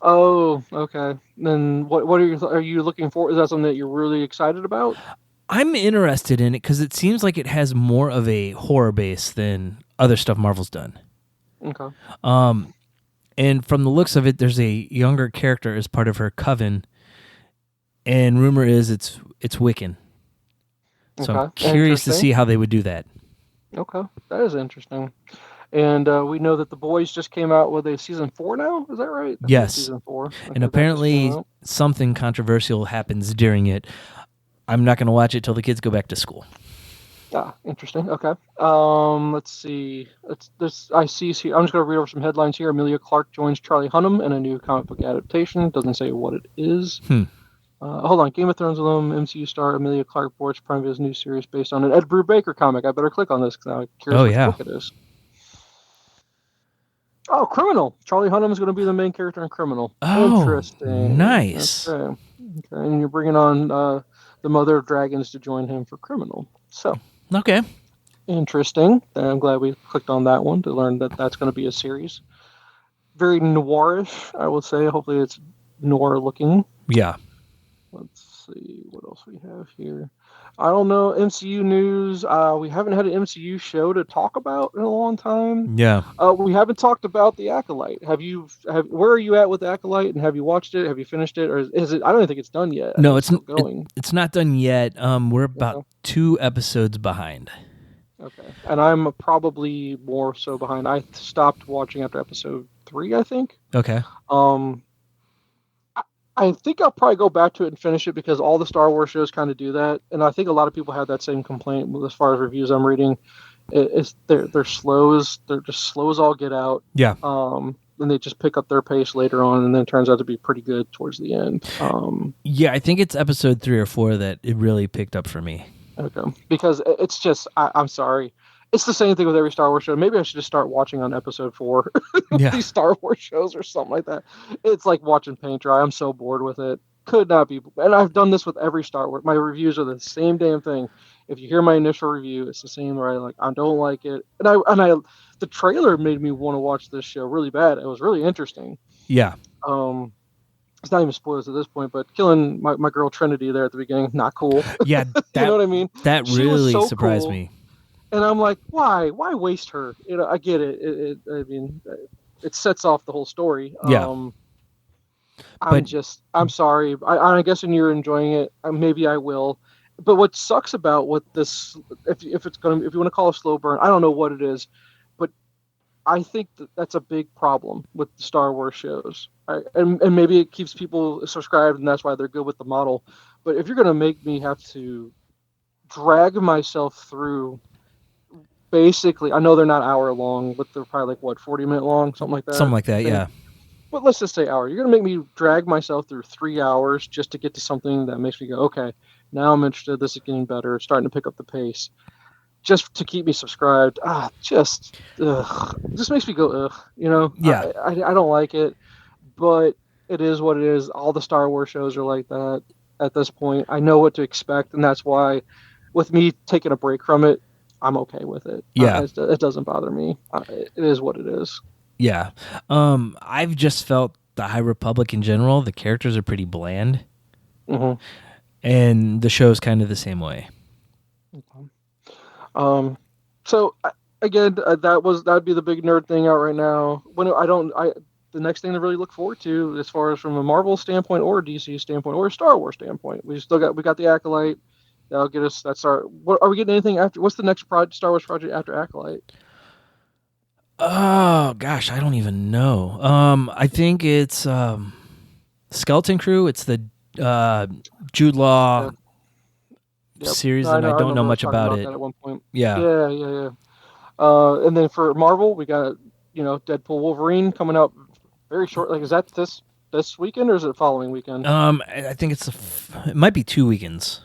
Speaker 1: Oh, okay. Then what are you looking for? Is that something that you're really excited about?
Speaker 2: I'm interested in it because it seems like it has more of a horror base than other stuff Marvel's done.
Speaker 1: Okay.
Speaker 2: And from the looks of it, there's a younger character as part of her coven, and rumor is it's Wiccan. So I'm curious to see how they would do that.
Speaker 1: Okay, that is interesting. And we know that The Boys just came out with a season 4 now. Is that right?
Speaker 2: Yes.
Speaker 1: Season 4.
Speaker 2: And apparently something controversial happens during it. I'm not going to watch it till the kids go back to school.
Speaker 1: Interesting. Okay. Let's see. I see here. I'm just going to read over some headlines here. Amelia Clark joins Charlie Hunnam in a new comic book adaptation. Doesn't say what it is. Hold on. Game of Thrones alum, MCU star Amelia Clark boards Prime Video's new series based on an Ed Brubaker comic. I better click on this because I'm curious which book it is. Oh, Criminal. Charlie Hunnam is going to be the main character in Criminal.
Speaker 2: Oh,
Speaker 1: interesting.
Speaker 2: Nice.
Speaker 1: Okay. And you're bringing on the Mother of Dragons to join him for Criminal. So.
Speaker 2: Okay.
Speaker 1: Interesting. I'm glad we clicked on that one to learn that that's going to be a series. Very noirish, I would say. Hopefully it's noir looking.
Speaker 2: Yeah.
Speaker 1: Let's see what else we have here. I don't know. MCU news. We haven't had an MCU show to talk about in a long time.
Speaker 2: Yeah.
Speaker 1: We haven't talked about the Acolyte. Where are you at with the Acolyte? And have you watched it? Have you finished it? Or is it? I don't think it's done yet.
Speaker 2: No, it's going. It's not done yet. We're about 2 episodes behind.
Speaker 1: Okay. And I'm probably more so behind. I stopped watching after episode 3, I think.
Speaker 2: Okay.
Speaker 1: I think I'll probably go back to it and finish it because all the Star Wars shows kind of do that, and I think a lot of people have that same complaint as far as reviews I'm reading. They're slows. They're just slow as all get out.
Speaker 2: Yeah.
Speaker 1: And they just pick up their pace later on, and then it turns out to be pretty good towards the end.
Speaker 2: Yeah, I think it's episode 3 or 4 that it really picked up for me.
Speaker 1: Okay, because it's just I'm sorry, it's the same thing with every Star Wars show. Maybe I should just start watching on episode 4
Speaker 2: Yeah.
Speaker 1: these Star Wars shows or something like that. It's like watching paint dry. I'm so bored with it. Could not be. And I've done this with every Star Wars. My reviews are the same damn thing. If you hear my initial review, it's the same. Where I don't like it, the trailer made me want to watch this show really bad. It was really interesting.
Speaker 2: Yeah.
Speaker 1: It's not even spoilers at this point, but killing my girl Trinity there at the beginning, not cool.
Speaker 2: Yeah,
Speaker 1: you know what I mean?
Speaker 2: That
Speaker 1: She was
Speaker 2: really
Speaker 1: so
Speaker 2: surprised
Speaker 1: cool.
Speaker 2: me.
Speaker 1: And I'm like, why waste her? I get it. I mean, it sets off the whole story.
Speaker 2: Yeah.
Speaker 1: I'm sorry. I'm guessing you're enjoying it. Maybe I will. But what sucks about what this, if you want to call it a slow burn, I don't know what it is, but I think that's a big problem with the Star Wars shows. And maybe it keeps people subscribed, and that's why they're good with the model. But if you're going to make me have to drag myself through, basically, I know they're not hour long, but they're probably 40-minute long, something like that.
Speaker 2: Something like that, yeah.
Speaker 1: But let's just say hour. You're going to make me drag myself through 3 hours just to get to something that makes me go, okay, now I'm interested. This is getting better. Starting to pick up the pace. Just to keep me subscribed. Just makes me go, ugh.
Speaker 2: Yeah.
Speaker 1: I don't like it, but it is what it is. All the Star Wars shows are like that at this point. I know what to expect, and that's why, with me taking a break from it, I'm okay with it.
Speaker 2: Yeah.
Speaker 1: It doesn't bother me. It is what it is.
Speaker 2: Yeah. I've just felt the High Republic in general, the characters are pretty bland.
Speaker 1: Mm-hmm.
Speaker 2: And the show's kind of the same way.
Speaker 1: Okay. So again, that'd be the big nerd thing out right now. The next thing to really look forward to, as far as from a Marvel standpoint or a DC standpoint or a Star Wars standpoint, we got the Acolyte. That'll get us. That's our. What are we getting? Anything after? What's the next Star Wars project after Acolyte?
Speaker 2: Oh gosh, I don't even know. I think it's Skeleton Crew. It's the Jude Law series, and I don't know much about it.
Speaker 1: At one point.
Speaker 2: Yeah.
Speaker 1: And then for Marvel, we got Deadpool Wolverine coming out very short. Is that this weekend or is it the following weekend?
Speaker 2: I think it might be 2 weekends.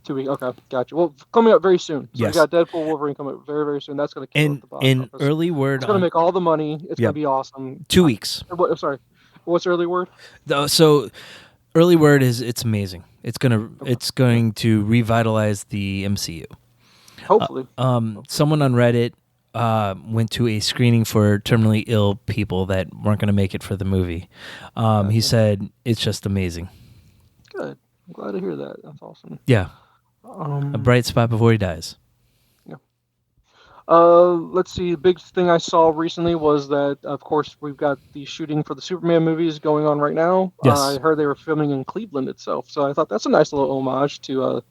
Speaker 1: 2 weeks. Okay, gotcha. Well, coming up very soon. So
Speaker 2: yes.
Speaker 1: We got Deadpool Wolverine coming up very, very soon. That's going to kill the box office.
Speaker 2: Early word.
Speaker 1: It's going to make all the money. It's going to be awesome.
Speaker 2: 2 weeks.
Speaker 1: Sorry. What's early word?
Speaker 2: So early word is it's amazing. It's going to revitalize the MCU.
Speaker 1: Hopefully.
Speaker 2: Someone on Reddit went to a screening for terminally ill people that weren't going to make it for the movie. He said it's just amazing.
Speaker 1: Good. I'm glad to hear that. That's awesome.
Speaker 2: Yeah. A bright spot before he dies.
Speaker 1: Yeah. Let's see. The big thing I saw recently was that, of course, we've got the shooting for the Superman movies going on right now.
Speaker 2: Yes.
Speaker 1: I heard they were filming in Cleveland itself, so I thought that's a nice little homage to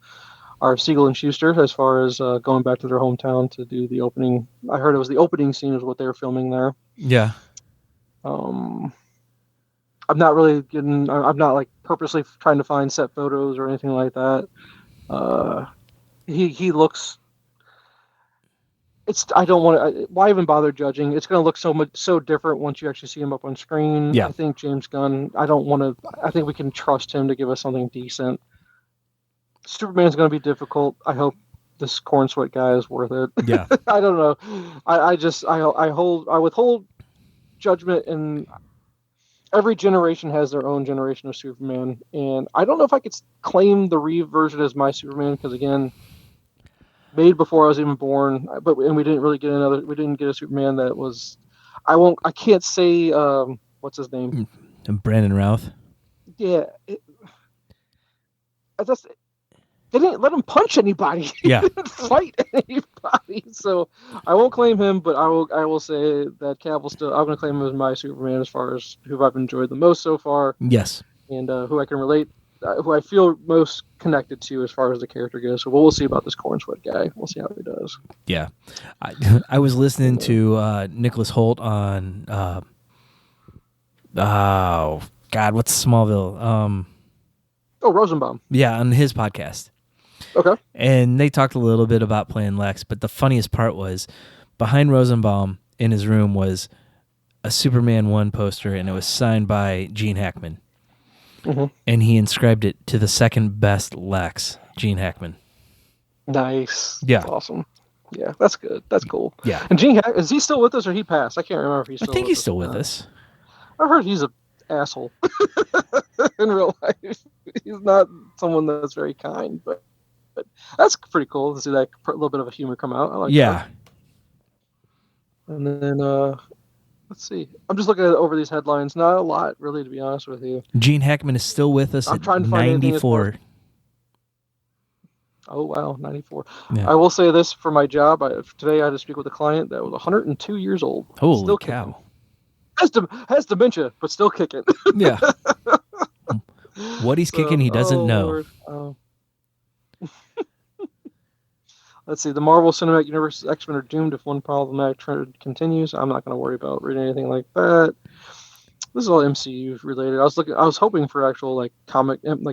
Speaker 1: our Siegel and Schuster as far as going back to their hometown to do the opening. I heard it was the opening scene is what they were filming there.
Speaker 2: Yeah.
Speaker 1: I'm not really getting. I'm not purposely trying to find set photos or anything like that. He looks. I don't want to. Why even bother judging? It's going to look so different once you actually see him up on screen.
Speaker 2: Yeah.
Speaker 1: I think James Gunn. I don't want to. I think we can trust him to give us something decent. Superman's going to be difficult. I hope this corn sweat guy is worth it.
Speaker 2: Yeah.
Speaker 1: I don't know. I withhold judgment, and every generation has their own generation of Superman, and I don't know if I could claim the Reeve version as my Superman because again, made before I was even born. And we didn't really get We didn't get a Superman that was. I can't say. What's his name?
Speaker 2: Brandon Routh.
Speaker 1: Yeah. They didn't let him punch anybody.
Speaker 2: Yeah.
Speaker 1: He didn't fight anybody. So I won't claim him, but I will say that Cavill still. I'm going to claim him as my Superman as far as who I've enjoyed the most so far.
Speaker 2: Yes.
Speaker 1: And who I can relate, who I feel most connected to as far as the character goes. So we'll see about this corn sweat guy. We'll see how he does.
Speaker 2: Yeah. I was listening to Nicholas Holt on God, what's Smallville?
Speaker 1: Oh, Rosenbaum.
Speaker 2: Yeah, on his podcast.
Speaker 1: Okay.
Speaker 2: And they talked a little bit about playing Lex, but the funniest part was behind Rosenbaum in his room was a Superman 1 poster, and it was signed by Gene Hackman.
Speaker 1: Mm-hmm.
Speaker 2: And he inscribed it to the second best Lex, Gene Hackman.
Speaker 1: Nice.
Speaker 2: Yeah.
Speaker 1: That's awesome. Yeah, that's good. That's cool.
Speaker 2: Yeah.
Speaker 1: And Gene Hack, is he still with us or he passed? I can't remember if he's
Speaker 2: I
Speaker 1: still
Speaker 2: think
Speaker 1: with
Speaker 2: he's
Speaker 1: us
Speaker 2: still
Speaker 1: or
Speaker 2: with
Speaker 1: not.
Speaker 2: us.
Speaker 1: I heard he's an asshole in real life. He's not someone that's very kind, but that's pretty cool to see that little bit of a humor come out. I like that. And then, let's see. I'm just looking over these headlines. Not a lot, really, to be honest with you.
Speaker 2: Gene Hackman is still with us
Speaker 1: I'm
Speaker 2: at
Speaker 1: trying to find anything as far
Speaker 2: 94.
Speaker 1: as... Oh, wow, 94.
Speaker 2: Yeah.
Speaker 1: I will say this for my job. Today I had to speak with a client that was 102 years old.
Speaker 2: Holy
Speaker 1: still
Speaker 2: cow.
Speaker 1: Has dementia, but still kicking.
Speaker 2: Yeah. What he's kicking, he doesn't know.
Speaker 1: Lord. Oh. Let's see. The Marvel Cinematic Universe's X-Men are doomed if one problematic trend continues. I'm not going to worry about reading anything like that. This is all MCU related. I was hoping for actual like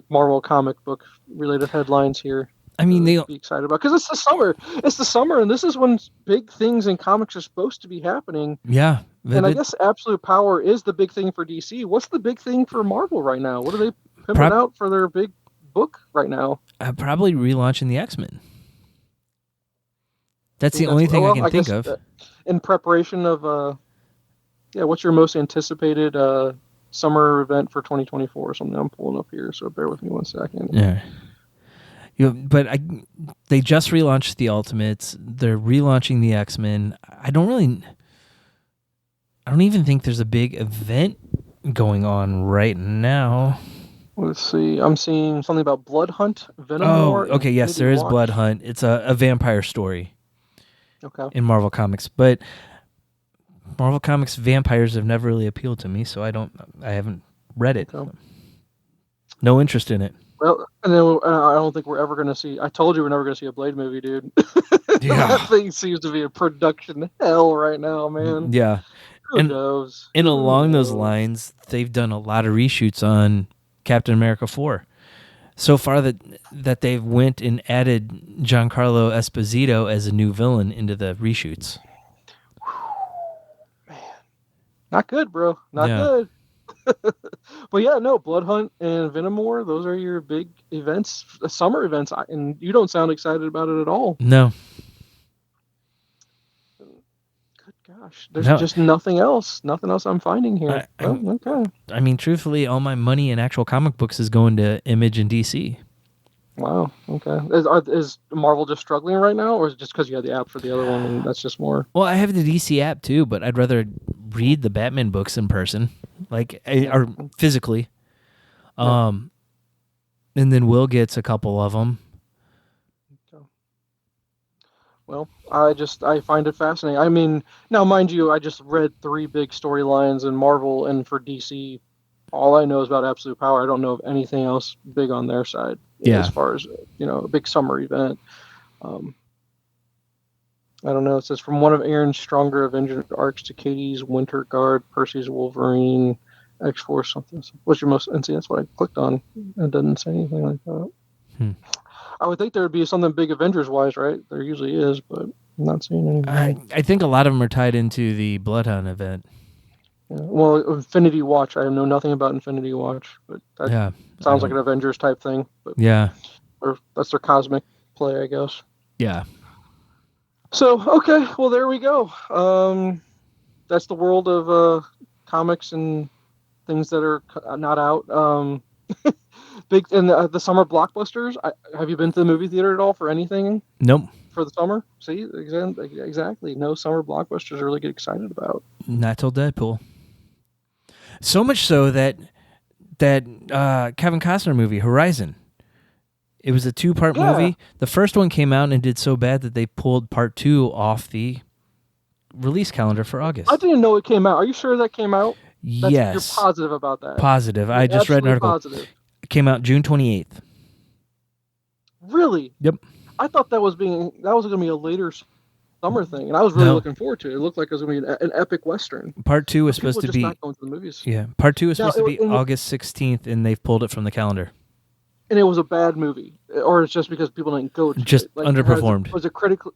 Speaker 1: Marvel comic book related headlines here.
Speaker 2: I mean,
Speaker 1: be excited about because it's the summer. It's the summer, and this is when big things in comics are supposed to be happening.
Speaker 2: Yeah,
Speaker 1: and I guess Absolute Power is the big thing for DC. What's the big thing for Marvel right now? What are they pimping out for their big book right now?
Speaker 2: Probably relaunching the X-Men. That's the only thing I can think of.
Speaker 1: In preparation of, what's your most anticipated summer event for 2024 or something? I'm pulling up here, so bear with me 1 second.
Speaker 2: Yeah. They just relaunched the Ultimates. They're relaunching the X-Men. I don't even think there's a big event going on right now.
Speaker 1: Let's see. I'm seeing something about Blood Hunt, Venom War.
Speaker 2: Oh, okay. Yes, there is Blood Hunt. It's a vampire story.
Speaker 1: Okay.
Speaker 2: In Marvel Comics, but Marvel Comics vampires have never really appealed to me, so I haven't read it. Okay. No interest in it.
Speaker 1: Well, and then I don't think we're ever going to see. I told you we're never going to see a Blade movie, dude.
Speaker 2: Yeah.
Speaker 1: That thing seems to be a production hell right now, man.
Speaker 2: Yeah.
Speaker 1: Who knows?
Speaker 2: And along those lines, they've done a lot of reshoots on Captain America 4. So far that they've went and added Giancarlo Esposito as a new villain into the reshoots.
Speaker 1: Man, not good, bro. Not good. But yeah, no, Blood Hunt and Venom War, those are your big events, summer events, and you don't sound excited about it at all.
Speaker 2: No.
Speaker 1: Good gosh, there's just nothing else I'm finding here. Okay.
Speaker 2: I mean, truthfully, all my money in actual comic books is going to Image and DC.
Speaker 1: Wow. Okay. Is Marvel just struggling right now, or is it just because you had the app for the other one and that's just more?
Speaker 2: Well, I have the DC app too, but I'd rather read the Batman books in person, or physically. And then Will gets a couple of them.
Speaker 1: Okay. Well, I find it fascinating. I mean, now mind you, I just read 3 big storylines in Marvel, and for DC, all I know is about Absolute Power. I don't know of anything else big on their side.
Speaker 2: Yeah.
Speaker 1: As far as, a big summer event. I don't know. It says from one of Aaron's stronger Avenger arcs to Katie's Winter Guard, Percy's Wolverine, X-Force something. What's your most... And see, that's what I clicked on. It doesn't say anything like that. I would think there would be something big Avengers-wise, right? There usually is, but I'm not seeing anything.
Speaker 2: I think a lot of them are tied into the Bloodhound event.
Speaker 1: Yeah. Well, Infinity Watch, I know nothing about Infinity Watch, but that sounds like an Avengers type thing. But
Speaker 2: yeah.
Speaker 1: Or that's their cosmic play, I guess.
Speaker 2: Yeah.
Speaker 1: So, okay, well, there we go. That's the world of comics and things that are not out. Big and the summer blockbusters. Have you been to the movie theater at all for anything?
Speaker 2: Nope.
Speaker 1: For the summer? See, exactly. No summer blockbusters to really get excited about.
Speaker 2: Not till Deadpool. So much so that Kevin Costner movie, Horizon. It was a 2-part movie. The first one came out and did so bad that they pulled part 2 off the release calendar for August.
Speaker 1: I didn't know it came out. Are you sure that came out?
Speaker 2: Yes.
Speaker 1: You're positive about that?
Speaker 2: Positive. I just read an article.
Speaker 1: Positive.
Speaker 2: It came out June 28th.
Speaker 1: Really?
Speaker 2: Yep.
Speaker 1: I thought that was going to be a later summer thing, and I was really
Speaker 2: No.
Speaker 1: looking forward to it. It looked like it was going to be an epic western.
Speaker 2: Part 2 was
Speaker 1: But people
Speaker 2: supposed
Speaker 1: are
Speaker 2: to
Speaker 1: just
Speaker 2: be
Speaker 1: not going to the movies.
Speaker 2: Yeah, part 2 was
Speaker 1: Now,
Speaker 2: supposed to be August 16th, and they've pulled it from the calendar.
Speaker 1: and it was a bad movie, or it's just because people didn't go to
Speaker 2: Just
Speaker 1: it. Like,
Speaker 2: underperformed.
Speaker 1: was it critically?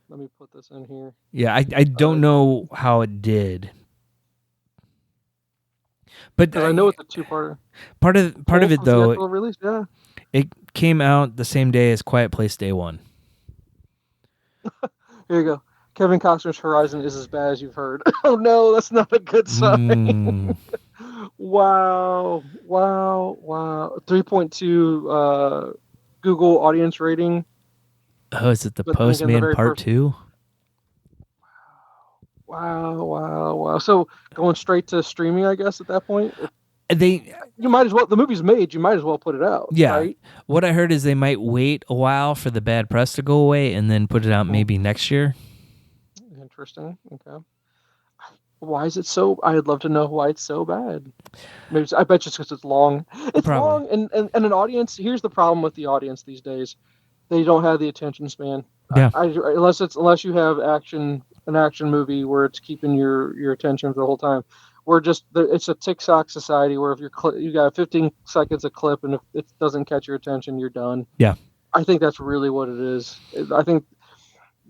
Speaker 1: Let me put this in here.
Speaker 2: Yeah, I don't know how it did, but
Speaker 1: Because I know it's a two-parter.
Speaker 2: part of it though,
Speaker 1: Release, yeah.
Speaker 2: it came out the same day as Quiet Place Day One.
Speaker 1: Here you go. Kevin Costner's Horizon is as bad as you've heard. Oh no, that's not a good sign. Wow. 3.2 Google audience rating.
Speaker 2: Oh, is it the Postman Part 2?
Speaker 1: Wow. So going straight to streaming, I guess, at that point? You might as well, the movie's made, you might as well put it out.
Speaker 2: Yeah.
Speaker 1: Right?
Speaker 2: What I heard is they might wait a while for the bad press to go away and then put it out maybe next year.
Speaker 1: Interesting. Okay. Why is it so? I'd love to know why it's so bad. Maybe I bet just because it's long. It's
Speaker 2: Probably.
Speaker 1: long, and an audience. Here's the problem with the audience these days: they don't have the attention span.
Speaker 2: Yeah.
Speaker 1: Unless you have an action movie where it's keeping your attention for the whole time. It's a TikTok society where if you got 15 seconds of clip, and if it doesn't catch your attention, you're done.
Speaker 2: Yeah.
Speaker 1: I think that's really what it is. I think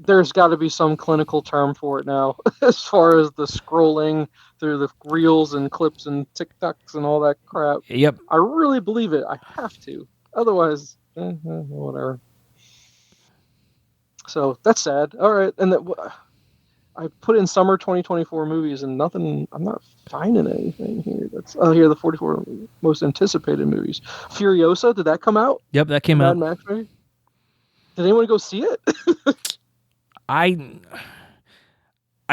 Speaker 1: there's got to be some clinical term for it now, as far as the scrolling through the reels and clips and TikToks and all that crap.
Speaker 2: Yep.
Speaker 1: I really believe it. I have to. Otherwise, whatever. So that's sad. All right. And I put in summer 2024 movies and nothing. I'm not finding anything here. Here are the 44 most anticipated movies. Furiosa, did that come out?
Speaker 2: Yep, that came out.
Speaker 1: Mad Max movie? Did anyone go see it?
Speaker 2: I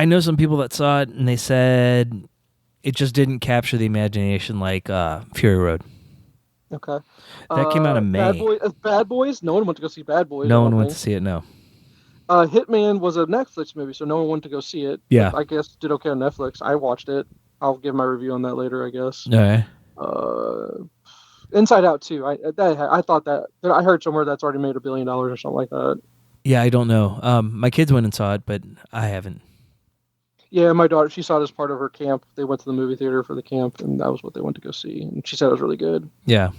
Speaker 2: know some people that saw it and they said it just didn't capture the imagination like Fury Road.
Speaker 1: Okay.
Speaker 2: That came out in May.
Speaker 1: Bad Boys? No one went to go see Bad Boys.
Speaker 2: No one went to see it, no.
Speaker 1: Hitman was a Netflix movie, so no one went to go see it.
Speaker 2: Yeah.
Speaker 1: I guess did okay on Netflix. I watched it. I'll give my review on that later, I guess.
Speaker 2: Okay.
Speaker 1: Inside Out 2. I thought that. I heard somewhere that's already made $1 billion or something like that.
Speaker 2: Yeah, I don't know. My kids went and saw it, but I haven't.
Speaker 1: Yeah, my daughter, she saw it as part of her camp. They went to the movie theater for the camp, and that was what they went to go see. And she said it was really good.
Speaker 2: Yeah.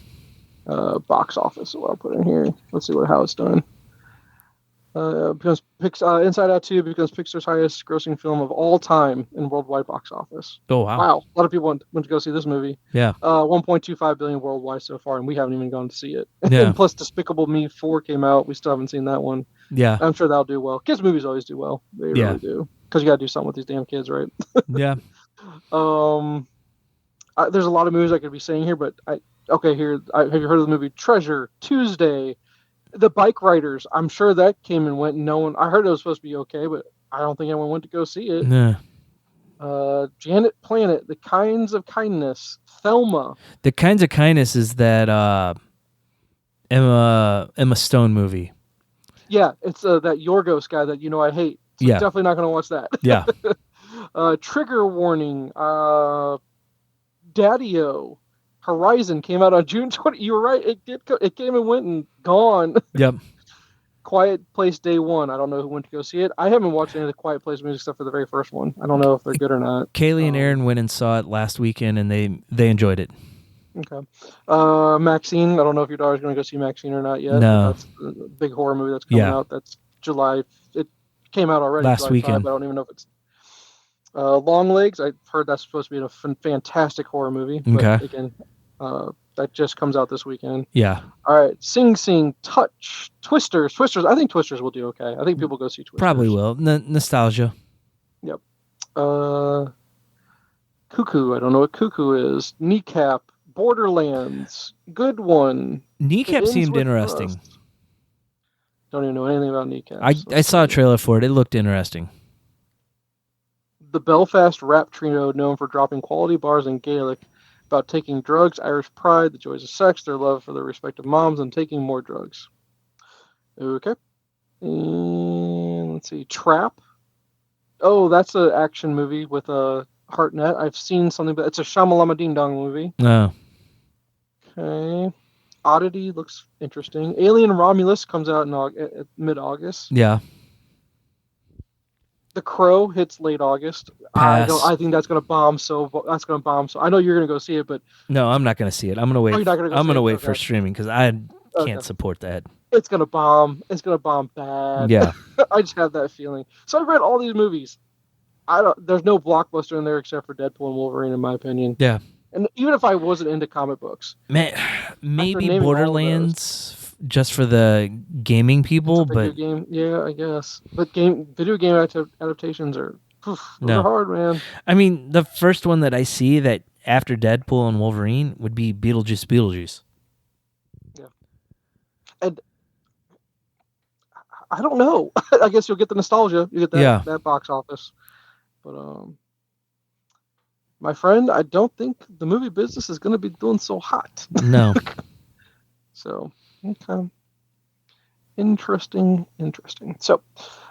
Speaker 1: Box office, so I'll put in here. Let's see how it's done. Inside Out 2 becomes Pixar's highest grossing film of all time in worldwide box office.
Speaker 2: Oh, wow.
Speaker 1: Wow. A lot of people went to go see this movie.
Speaker 2: Yeah.
Speaker 1: 1.25 billion worldwide so far, and we haven't even gone to see it.
Speaker 2: Yeah.
Speaker 1: And plus Despicable Me 4 came out. We still haven't seen that one.
Speaker 2: Yeah.
Speaker 1: I'm sure that'll do well. Kids movies always do well. They really do. Because you got to do something with these damn kids, right?
Speaker 2: Yeah.
Speaker 1: There's a lot of movies I could be saying here, but have you heard of the movie Treasure? Tuesday. The Bike Riders, I'm sure that came and went. I heard it was supposed to be okay, but I don't think anyone went to go see it.
Speaker 2: Nah.
Speaker 1: Janet Planet, The Kinds of Kindness, Thelma.
Speaker 2: The Kinds of Kindness is that Emma Stone movie.
Speaker 1: Yeah, it's that Yorgos guy that I hate. So definitely not going to watch that.
Speaker 2: Yeah.
Speaker 1: Trigger Warning, Daddy-O. Horizon came out on June 20. You were right. It came and went and gone.
Speaker 2: Yep.
Speaker 1: Quiet Place Day 1. I don't know who went to go see it. I haven't watched any of the Quiet Place movies except for the very first one. I don't know if they're good or not.
Speaker 2: Kaylee and Aaron went and saw it last weekend, and they enjoyed it.
Speaker 1: Okay. Maxine. I don't know if your daughter's going to go see Maxine or not yet.
Speaker 2: No.
Speaker 1: That's a big horror movie that's coming out. That's July. It came out already
Speaker 2: last
Speaker 1: July
Speaker 2: weekend.
Speaker 1: 5, but I don't even know if it's. Long Legs. I've heard that's supposed to be a fantastic horror movie. But
Speaker 2: okay.
Speaker 1: Again, that just comes out this weekend.
Speaker 2: Yeah.
Speaker 1: All right. Sing Sing, Touch, Twisters. I think Twisters will do okay. I think people go see Twisters.
Speaker 2: Probably will. Nostalgia.
Speaker 1: Yep. Cuckoo. I don't know what Cuckoo is. Kneecap. Borderlands. Good One.
Speaker 2: Kneecap seemed interesting.
Speaker 1: Rust. Don't even know anything about Kneecap.
Speaker 2: I saw a trailer for it. It looked interesting.
Speaker 1: The Belfast rap trio, known for dropping quality bars in Gaelic about taking drugs, Irish pride, the joys of sex, their love for their respective moms, and taking more drugs. Okay. And let's see. Trap. Oh, that's an action movie with a Hartnett. I've seen something, but it's a Shamalama Ding Dong movie.
Speaker 2: No.
Speaker 1: Okay. Oddity looks interesting. Alien Romulus comes out in mid-August.
Speaker 2: Yeah.
Speaker 1: The Crow hits late August.
Speaker 2: Pass.
Speaker 1: I think that's gonna bomb. That's gonna bomb. So I know you're gonna go see it, but
Speaker 2: No, I'm not going to see it. I'm going to wait.
Speaker 1: you're not gonna go
Speaker 2: I'm
Speaker 1: see
Speaker 2: going to
Speaker 1: it.
Speaker 2: wait for
Speaker 1: Okay.
Speaker 2: streaming because I
Speaker 1: Okay.
Speaker 2: can't support that.
Speaker 1: It's gonna bomb. It's gonna bomb bad.
Speaker 2: Yeah.
Speaker 1: I just have that feeling. So I've read all these movies. There's no blockbuster in there except for Deadpool and Wolverine, in my opinion.
Speaker 2: Yeah.
Speaker 1: And even if I wasn't into comic books,
Speaker 2: Man, maybe
Speaker 1: naming all of
Speaker 2: Borderlands just for the gaming
Speaker 1: it's
Speaker 2: people,
Speaker 1: a video
Speaker 2: but
Speaker 1: game. Yeah, I guess. But video game adaptations are those
Speaker 2: no.
Speaker 1: are hard, man.
Speaker 2: I mean, the first one that I see that after Deadpool and Wolverine would be Beetlejuice.
Speaker 1: Yeah. And I don't know. I guess you'll get the nostalgia. You get that box office. But my friend, I don't think the movie business is going to be doing so hot.
Speaker 2: No.
Speaker 1: So, okay. Interesting. So,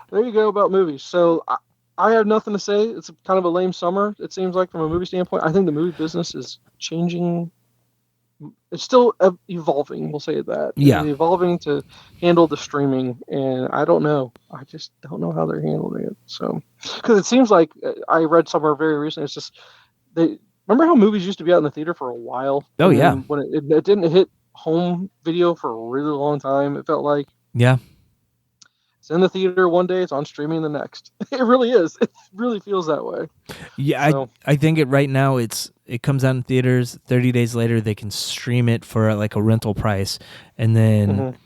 Speaker 1: there you go about movies. So, I have nothing to say. It's kind of a lame summer, it seems like, from a movie standpoint. I think the movie business is changing. It's still evolving, we'll say that.
Speaker 2: Yeah.
Speaker 1: It's evolving to handle the streaming, and I don't know. I just don't know how they're handling it. So, because it seems like I read somewhere very recently, it's just, remember how movies used to be out in the theater for a while?
Speaker 2: Oh, yeah.
Speaker 1: When it didn't hit home video for a really long time, it felt like.
Speaker 2: Yeah.
Speaker 1: It's in the theater one day, it's on streaming the next. It really is. It really feels that way.
Speaker 2: Yeah,
Speaker 1: So,
Speaker 2: I think it right now it comes out in theaters. 30 days later, they can stream it for like a rental price, and then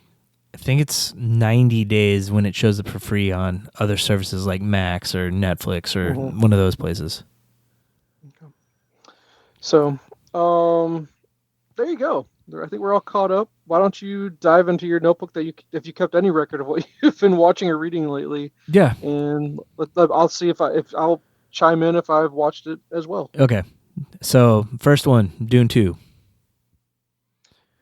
Speaker 2: I think it's 90 days when it shows up for free on other services like Max or Netflix or one of those places.
Speaker 1: Okay. So, there you go. I think we're all caught up. Why don't you dive into your notebook if you kept any record of what you've been watching or reading lately?
Speaker 2: Yeah.
Speaker 1: And I'll see if I'll chime in if I've watched it as well.
Speaker 2: Okay. So first one, Dune 2.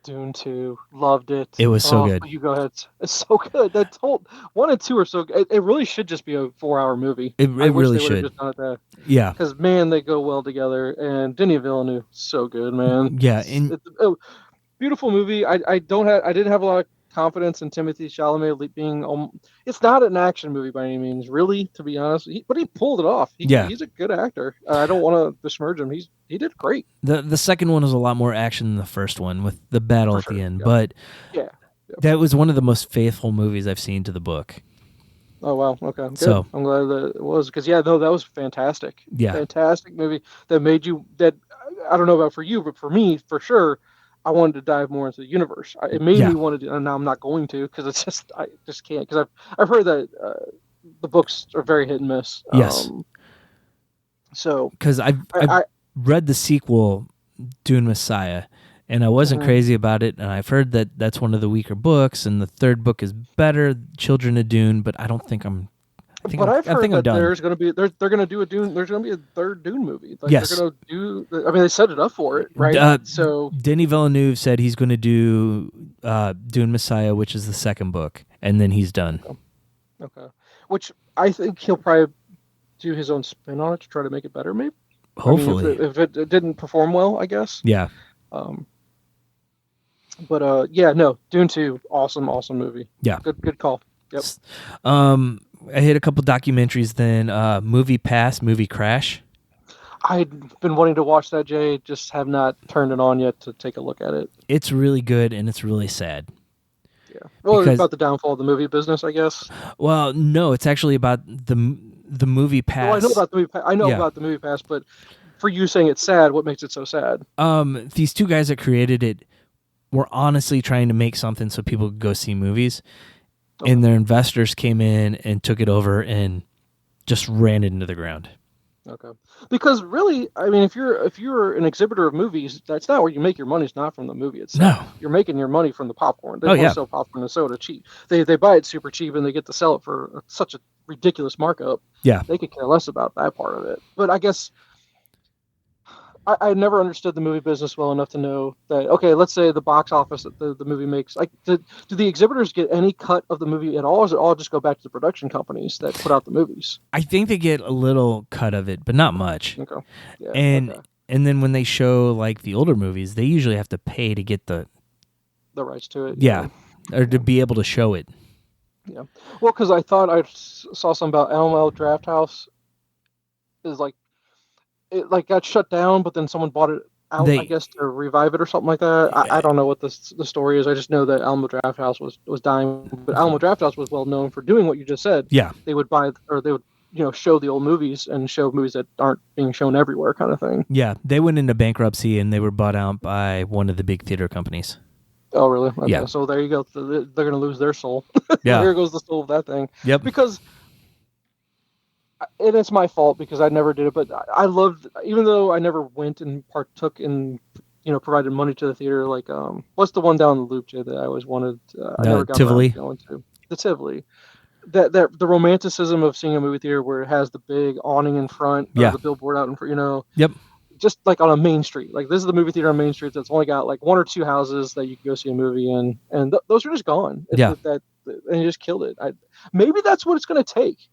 Speaker 1: Dune 2, loved it.
Speaker 2: It was so good.
Speaker 1: You go ahead. It's so good. That whole 1 and 2 are so good. It really should just be a 4-hour movie.
Speaker 2: It really should.
Speaker 1: Just done it that.
Speaker 2: Yeah.
Speaker 1: Because man, they go well together. And Denis Villeneuve, so good, man.
Speaker 2: Yeah.
Speaker 1: Beautiful movie. I didn't have a lot of confidence in Timothée Chalamet being. It's not an action movie by any means, really, to be honest. But he pulled it off. He's a good actor. I don't want to besmirch him. He did great.
Speaker 2: The second one was a lot more action than the first one with the battle at the end, but that was one of the most faithful movies I've seen to the book.
Speaker 1: Oh wow, okay. Good.
Speaker 2: So
Speaker 1: I'm glad that it was because that was fantastic.
Speaker 2: Yeah,
Speaker 1: fantastic movie that made you. That I don't know about for you, but for me, for sure. I wanted to dive more into the universe. It made me want to do, and now I'm not going to because I just can't because I've heard that the books are very hit and miss.
Speaker 2: Yes.
Speaker 1: So
Speaker 2: because I read the sequel, Dune Messiah, and I wasn't crazy about it, and I've heard that that's one of the weaker books, and the third book is better, Children of Dune, but I don't think I'm.
Speaker 1: I've heard that there's going to be they're going to do a Dune. There's going to be a third Dune movie. Like
Speaker 2: yes.
Speaker 1: They're going to do. I mean, they set it up for it, right? So
Speaker 2: Denis Villeneuve said he's going to do Dune Messiah, which is the second book, and then he's done.
Speaker 1: Okay. Which I think he'll probably do his own spin on it to try to make it better, maybe.
Speaker 2: Hopefully,
Speaker 1: I mean, if it didn't perform well, I guess.
Speaker 2: Yeah.
Speaker 1: But no, Dune 2, awesome movie.
Speaker 2: Yeah.
Speaker 1: Good call. Yep.
Speaker 2: I hit a couple documentaries, then Movie Pass, Movie Crash.
Speaker 1: I've been wanting to watch that, Jay, just have not turned it on yet to take a look at it.
Speaker 2: It's really good, and it's really sad.
Speaker 1: Yeah. Well, it's about the downfall of the movie business, I guess.
Speaker 2: Well, no, it's actually about the Movie Pass.
Speaker 1: Well, I know about the movie pass. About the Movie Pass, but for you saying it's sad, what makes it so sad?
Speaker 2: These two guys that created it were honestly trying to make something so people could go see movies. Okay. And their investors came in and took it over and just ran it into the ground.
Speaker 1: Okay. Because really, I mean, if you're an exhibitor of movies, that's not where you make your money. It's not from the movie itself.
Speaker 2: No.
Speaker 1: You're making your money from the popcorn. They want to sell popcorn and soda cheap. They buy it super cheap and they get to sell it for such a ridiculous markup.
Speaker 2: Yeah.
Speaker 1: They could care less about that part of it. But I guess I never understood the movie business well enough to know that, okay, let's say the box office that the movie makes, like, do the exhibitors get any cut of the movie at all, or does it all just go back to the production companies that put out the movies?
Speaker 2: I think they get a little cut of it, but not much.
Speaker 1: Okay. Yeah,
Speaker 2: and then when they show, like, the older movies, they usually have to pay to get the
Speaker 1: rights to it.
Speaker 2: Yeah, or to be able to show it.
Speaker 1: Yeah. Well, because I thought I saw something about Alamo Draft House is like it like got shut down, but then someone bought it out, I
Speaker 2: They
Speaker 1: guess, to revive it or something like that. I don't know what the story is. I just know that Alamo Draft House was dying, but Alamo Draft House was well known for doing what you just said.
Speaker 2: yeah.
Speaker 1: They would buy or they would show the old movies and show movies that aren't being shown everywhere, kind of thing.
Speaker 2: Yeah, they went into bankruptcy and they were bought out by one of the big theater companies.
Speaker 1: Oh, really? Okay.
Speaker 2: Yeah.
Speaker 1: So there you go. They're going to lose their soul.
Speaker 2: Yeah.
Speaker 1: There goes the soul of that thing.
Speaker 2: Yep.
Speaker 1: Because and it's my fault because I never did it, but I loved, even though I never went and partook in, provided money to the theater. Like, what's the one down the Loop, Jay, that I always wanted? I never got around
Speaker 2: Tivoli.
Speaker 1: to going to the Tivoli. That the romanticism of seeing a movie theater where it has the big awning in front,
Speaker 2: Yeah.
Speaker 1: the billboard out in front,
Speaker 2: Yep.
Speaker 1: just like on a main street. Like this is the movie theater on Main Street that's only got like one or two houses that you can go see a movie in, and those are just gone.
Speaker 2: Yeah.
Speaker 1: And you just killed it. Maybe that's what it's going to take.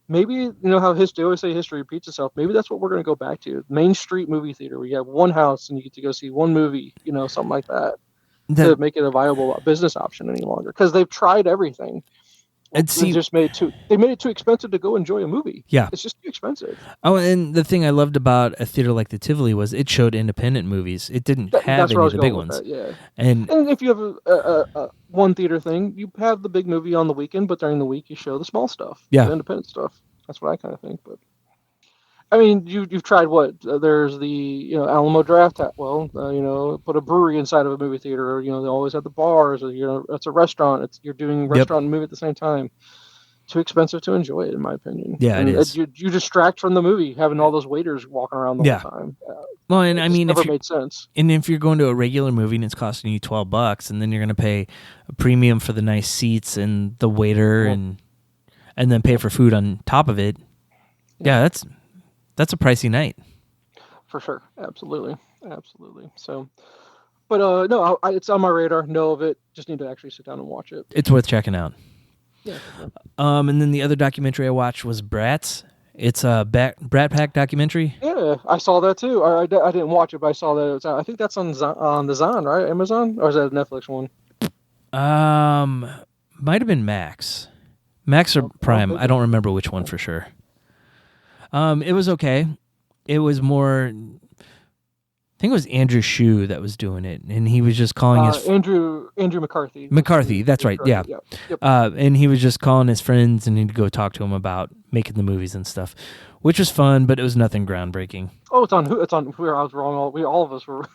Speaker 1: Maybe how they always say history repeats itself. Maybe that's what we're going to go back to. Main Street movie theater where you have one house and you get to go see one movie, something like that, to make it a viable business option any longer. Because they've tried everything. They just made it too expensive to go enjoy a movie.
Speaker 2: Yeah.
Speaker 1: It's just too expensive.
Speaker 2: Oh, and the thing I loved about a theater like the Tivoli was it showed independent movies. It didn't have any of the big ones.
Speaker 1: That, yeah.
Speaker 2: And
Speaker 1: if you have a one theater thing, you have the big movie on the weekend, but during the week you show the small stuff,
Speaker 2: Yeah.
Speaker 1: the independent stuff. That's what I kind of think. But I mean, you've tried what? There's the Alamo Draft. Put a brewery inside of a movie theater. Or, they always have the bars. Or it's a restaurant. You're doing restaurant and movie at the same time. Too expensive to enjoy it, in my opinion.
Speaker 2: Yeah, it is.
Speaker 1: You distract from the movie having all those waiters walking around the whole time.
Speaker 2: Well, and I mean,
Speaker 1: never made sense.
Speaker 2: And if you're going to a regular movie and it's costing you $12, and then you're going to pay a premium for the nice seats and the waiter, and then pay for food on top of it, that's a pricey night.
Speaker 1: For sure, absolutely. So, but no, it's on my radar. Know of it. Just need to actually sit down and watch it.
Speaker 2: It's worth checking out.
Speaker 1: Yeah.
Speaker 2: And then the other documentary I watched was Brats. It's a Brat Pack documentary.
Speaker 1: Yeah, I saw that too. I didn't watch it, but I saw that. I think that's on the Zon, right? Amazon, or is that a Netflix one?
Speaker 2: Might have been Max or Prime. I don't remember which one for sure. It was okay. It was more. I think it was Andrew Shue that was doing it, and he was just calling his
Speaker 1: Andrew McCarthy.
Speaker 2: McCarthy, that's right. Yeah.
Speaker 1: Yep.
Speaker 2: And he was just calling his friends, and he'd go talk to them about making the movies and stuff, which was fun, but it was nothing groundbreaking.
Speaker 1: Oh, it's on. Where I was wrong. All of us were.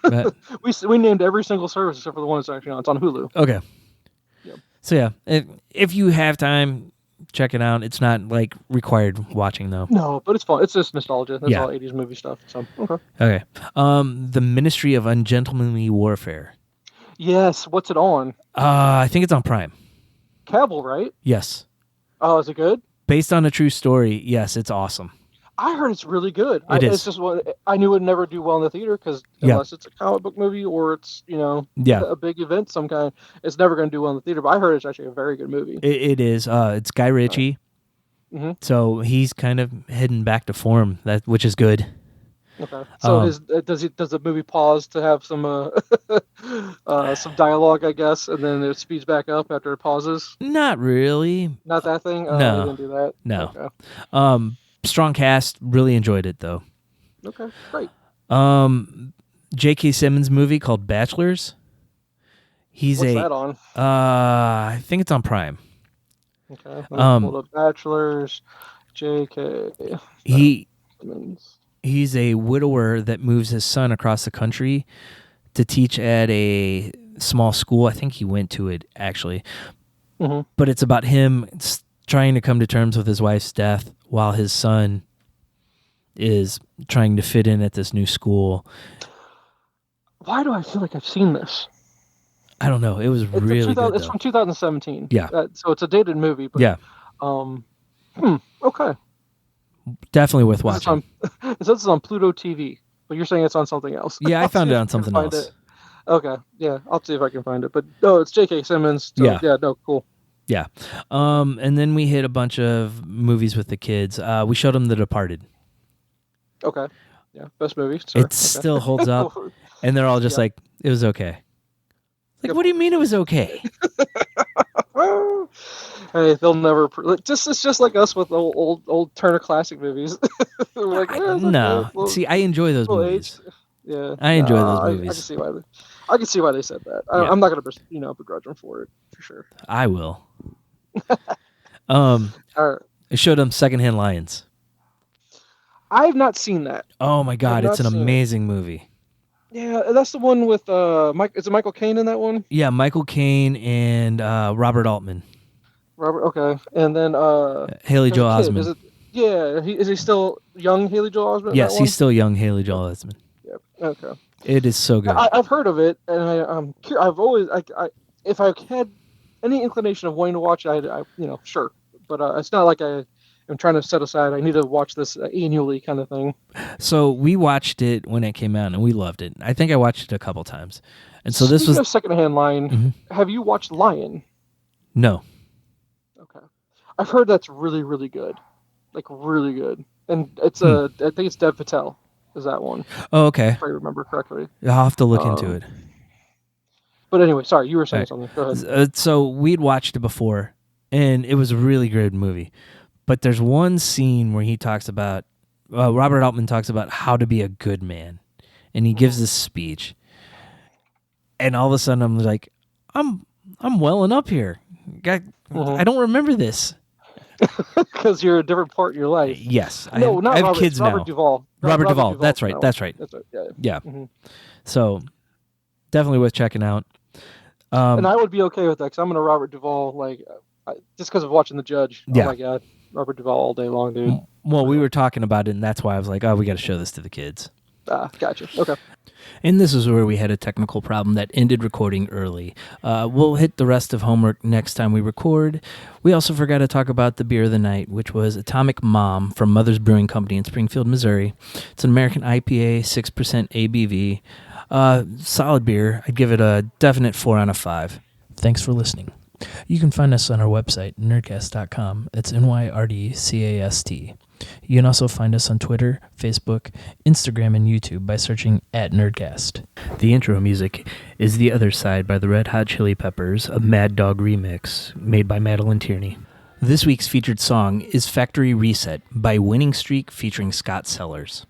Speaker 1: we named every single service except for the one that's actually on. It's on Hulu.
Speaker 2: Okay.
Speaker 1: Yep.
Speaker 2: So yeah, if you have time, check it out. It's not like required watching though.
Speaker 1: No, but it's fun. It's just nostalgia. That's all 80s movie stuff. So
Speaker 2: okay. The Ministry of Ungentlemanly Warfare.
Speaker 1: Yes. What's it on?
Speaker 2: I think it's on Prime.
Speaker 1: Cavill, right?
Speaker 2: Yes.
Speaker 1: Oh, is it good?
Speaker 2: Based on a true story. Yes, it's awesome.
Speaker 1: I heard it's really good.
Speaker 2: It is.
Speaker 1: It's just I knew it would never do well in the theater because unless it's a comic book movie or it's a big event some kind, it's never going to do well in the theater. But I heard it's actually a very good movie.
Speaker 2: It is. It's Guy Ritchie, so he's kind of heading back to form, which is good.
Speaker 1: Okay. So does the movie pause to have some some dialogue, I guess, and then it speeds back up after it pauses?
Speaker 2: Not really.
Speaker 1: Not that thing.
Speaker 2: No.
Speaker 1: They didn't do that.
Speaker 2: No.
Speaker 1: Okay.
Speaker 2: Strong cast. Really enjoyed it though.
Speaker 1: Okay. Great.
Speaker 2: J.K. Simmons movie called Bachelors.
Speaker 1: What's that on?
Speaker 2: I think it's on Prime.
Speaker 1: Okay. Hold up. Bachelors. J.K. Simmons.
Speaker 2: He's a widower that moves his son across the country to teach at a small school. I think he went to it actually, but it's about him trying to come to terms with his wife's death while his son is trying to fit in at this new school. Why
Speaker 1: do I feel like I've seen this?
Speaker 2: I don't know. It was really good.
Speaker 1: It's from 2017.
Speaker 2: Yeah.
Speaker 1: So it's a dated movie. But,
Speaker 2: yeah.
Speaker 1: Okay.
Speaker 2: Definitely worth watching.
Speaker 1: It says it's on Pluto TV, but you're saying it's on something else.
Speaker 2: Yeah, I found it on something else.
Speaker 1: Okay. Yeah, I'll see if I can find it. But no, it's J.K. Simmons. So, yeah. No, cool.
Speaker 2: Yeah. And then we hit a bunch of movies with the kids. We showed them The Departed.
Speaker 1: Okay. Yeah. Best movie.
Speaker 2: It still holds up. And they're all just like, it was okay. Like, what do you mean it was okay?
Speaker 1: Hey, they'll never. It's just like us with old Turner Classic movies. We're like, it's
Speaker 2: No,
Speaker 1: okay. Little,
Speaker 2: see, I enjoy those
Speaker 1: little
Speaker 2: movies.
Speaker 1: age. Yeah,
Speaker 2: I
Speaker 1: no,
Speaker 2: enjoy those
Speaker 1: I can
Speaker 2: movies.
Speaker 1: see why. I can see why they said that.
Speaker 2: Yeah.
Speaker 1: I'm not gonna, begrudge them for it for sure.
Speaker 2: I will.
Speaker 1: All right.
Speaker 2: I showed them Secondhand Lions.
Speaker 1: I've not seen that.
Speaker 2: Oh my
Speaker 1: I've
Speaker 2: god,
Speaker 1: not
Speaker 2: it's an
Speaker 1: seen it.
Speaker 2: amazing movie.
Speaker 1: Yeah, that's the one with Mike. Is it Michael Caine in that one?
Speaker 2: Yeah, Michael Caine and Robert Altman.
Speaker 1: Robert. Okay, and then
Speaker 2: Haley
Speaker 1: there's a
Speaker 2: Joel
Speaker 1: kid. Is
Speaker 2: Osment.
Speaker 1: it? Yeah, is he still young? Haley Joel Osment in that
Speaker 2: Yes,
Speaker 1: one?
Speaker 2: he's still young Haley Joel Osment.
Speaker 1: Yep. Okay.
Speaker 2: It is so good.
Speaker 1: I've heard of it, and I've always if I had any inclination of wanting to watch it, sure, but it's not like I'm trying to set aside. I need to watch this annually, kind of thing.
Speaker 2: So we watched it when it came out, and we loved it. I think I watched it a couple times, and so this
Speaker 1: Speaking
Speaker 2: was
Speaker 1: of Secondhand Lion.
Speaker 2: Mhm.
Speaker 1: Have you watched Lion?
Speaker 2: No.
Speaker 1: Okay, I've heard that's really, really good, like really good, and it's I think it's Dev Patel. Is that one?
Speaker 2: Oh, okay.
Speaker 1: If I remember correctly.
Speaker 2: I'll have to look into it.
Speaker 1: But anyway, sorry, you were saying something. Go ahead.
Speaker 2: So we'd watched it before, and it was a really good movie. But there's one scene where he talks about Robert Altman talks about how to be a good man, and he gives this speech. And all of a sudden, I'm like, I'm welling up here. I don't remember this.
Speaker 1: Because you're a different part in your life.
Speaker 2: Yes,
Speaker 1: No, not
Speaker 2: I have
Speaker 1: Robert.
Speaker 2: kids
Speaker 1: Robert
Speaker 2: now.
Speaker 1: Duvall.
Speaker 2: Robert Duvall. That's right.
Speaker 1: No.
Speaker 2: That's right.
Speaker 1: That's right. Yeah.
Speaker 2: Yeah.
Speaker 1: Mm-hmm.
Speaker 2: So definitely worth checking out.
Speaker 1: And I would be okay with that because I'm in a Robert Duvall just because of watching The Judge.
Speaker 2: Yeah.
Speaker 1: Oh my god, Robert Duvall all day long, dude.
Speaker 2: Well, we were talking about it, and that's why I was like, oh, we got to show this to the kids.
Speaker 1: Gotcha. Okay.
Speaker 2: And this is where we had a technical problem that ended recording early. We'll hit the rest of homework next time we record. We also forgot to talk about the beer of the night, which was Atomic Mom from Mother's Brewing Company in Springfield, Missouri. It's an American IPA, 6% ABV. Solid beer. I'd give it a definite 4 out of 5. Thanks for listening. You can find us on our website, Nyrdcast.com. It's Nyrdcast. You can also find us on Twitter, Facebook, Instagram, and YouTube by searching @Nyrdcast. The intro music is The Other Side by the Red Hot Chili Peppers, a Mad Dog remix made by Madeline Tierney. This week's featured song is Factory Reset by Winning Streak featuring Scott Sellers.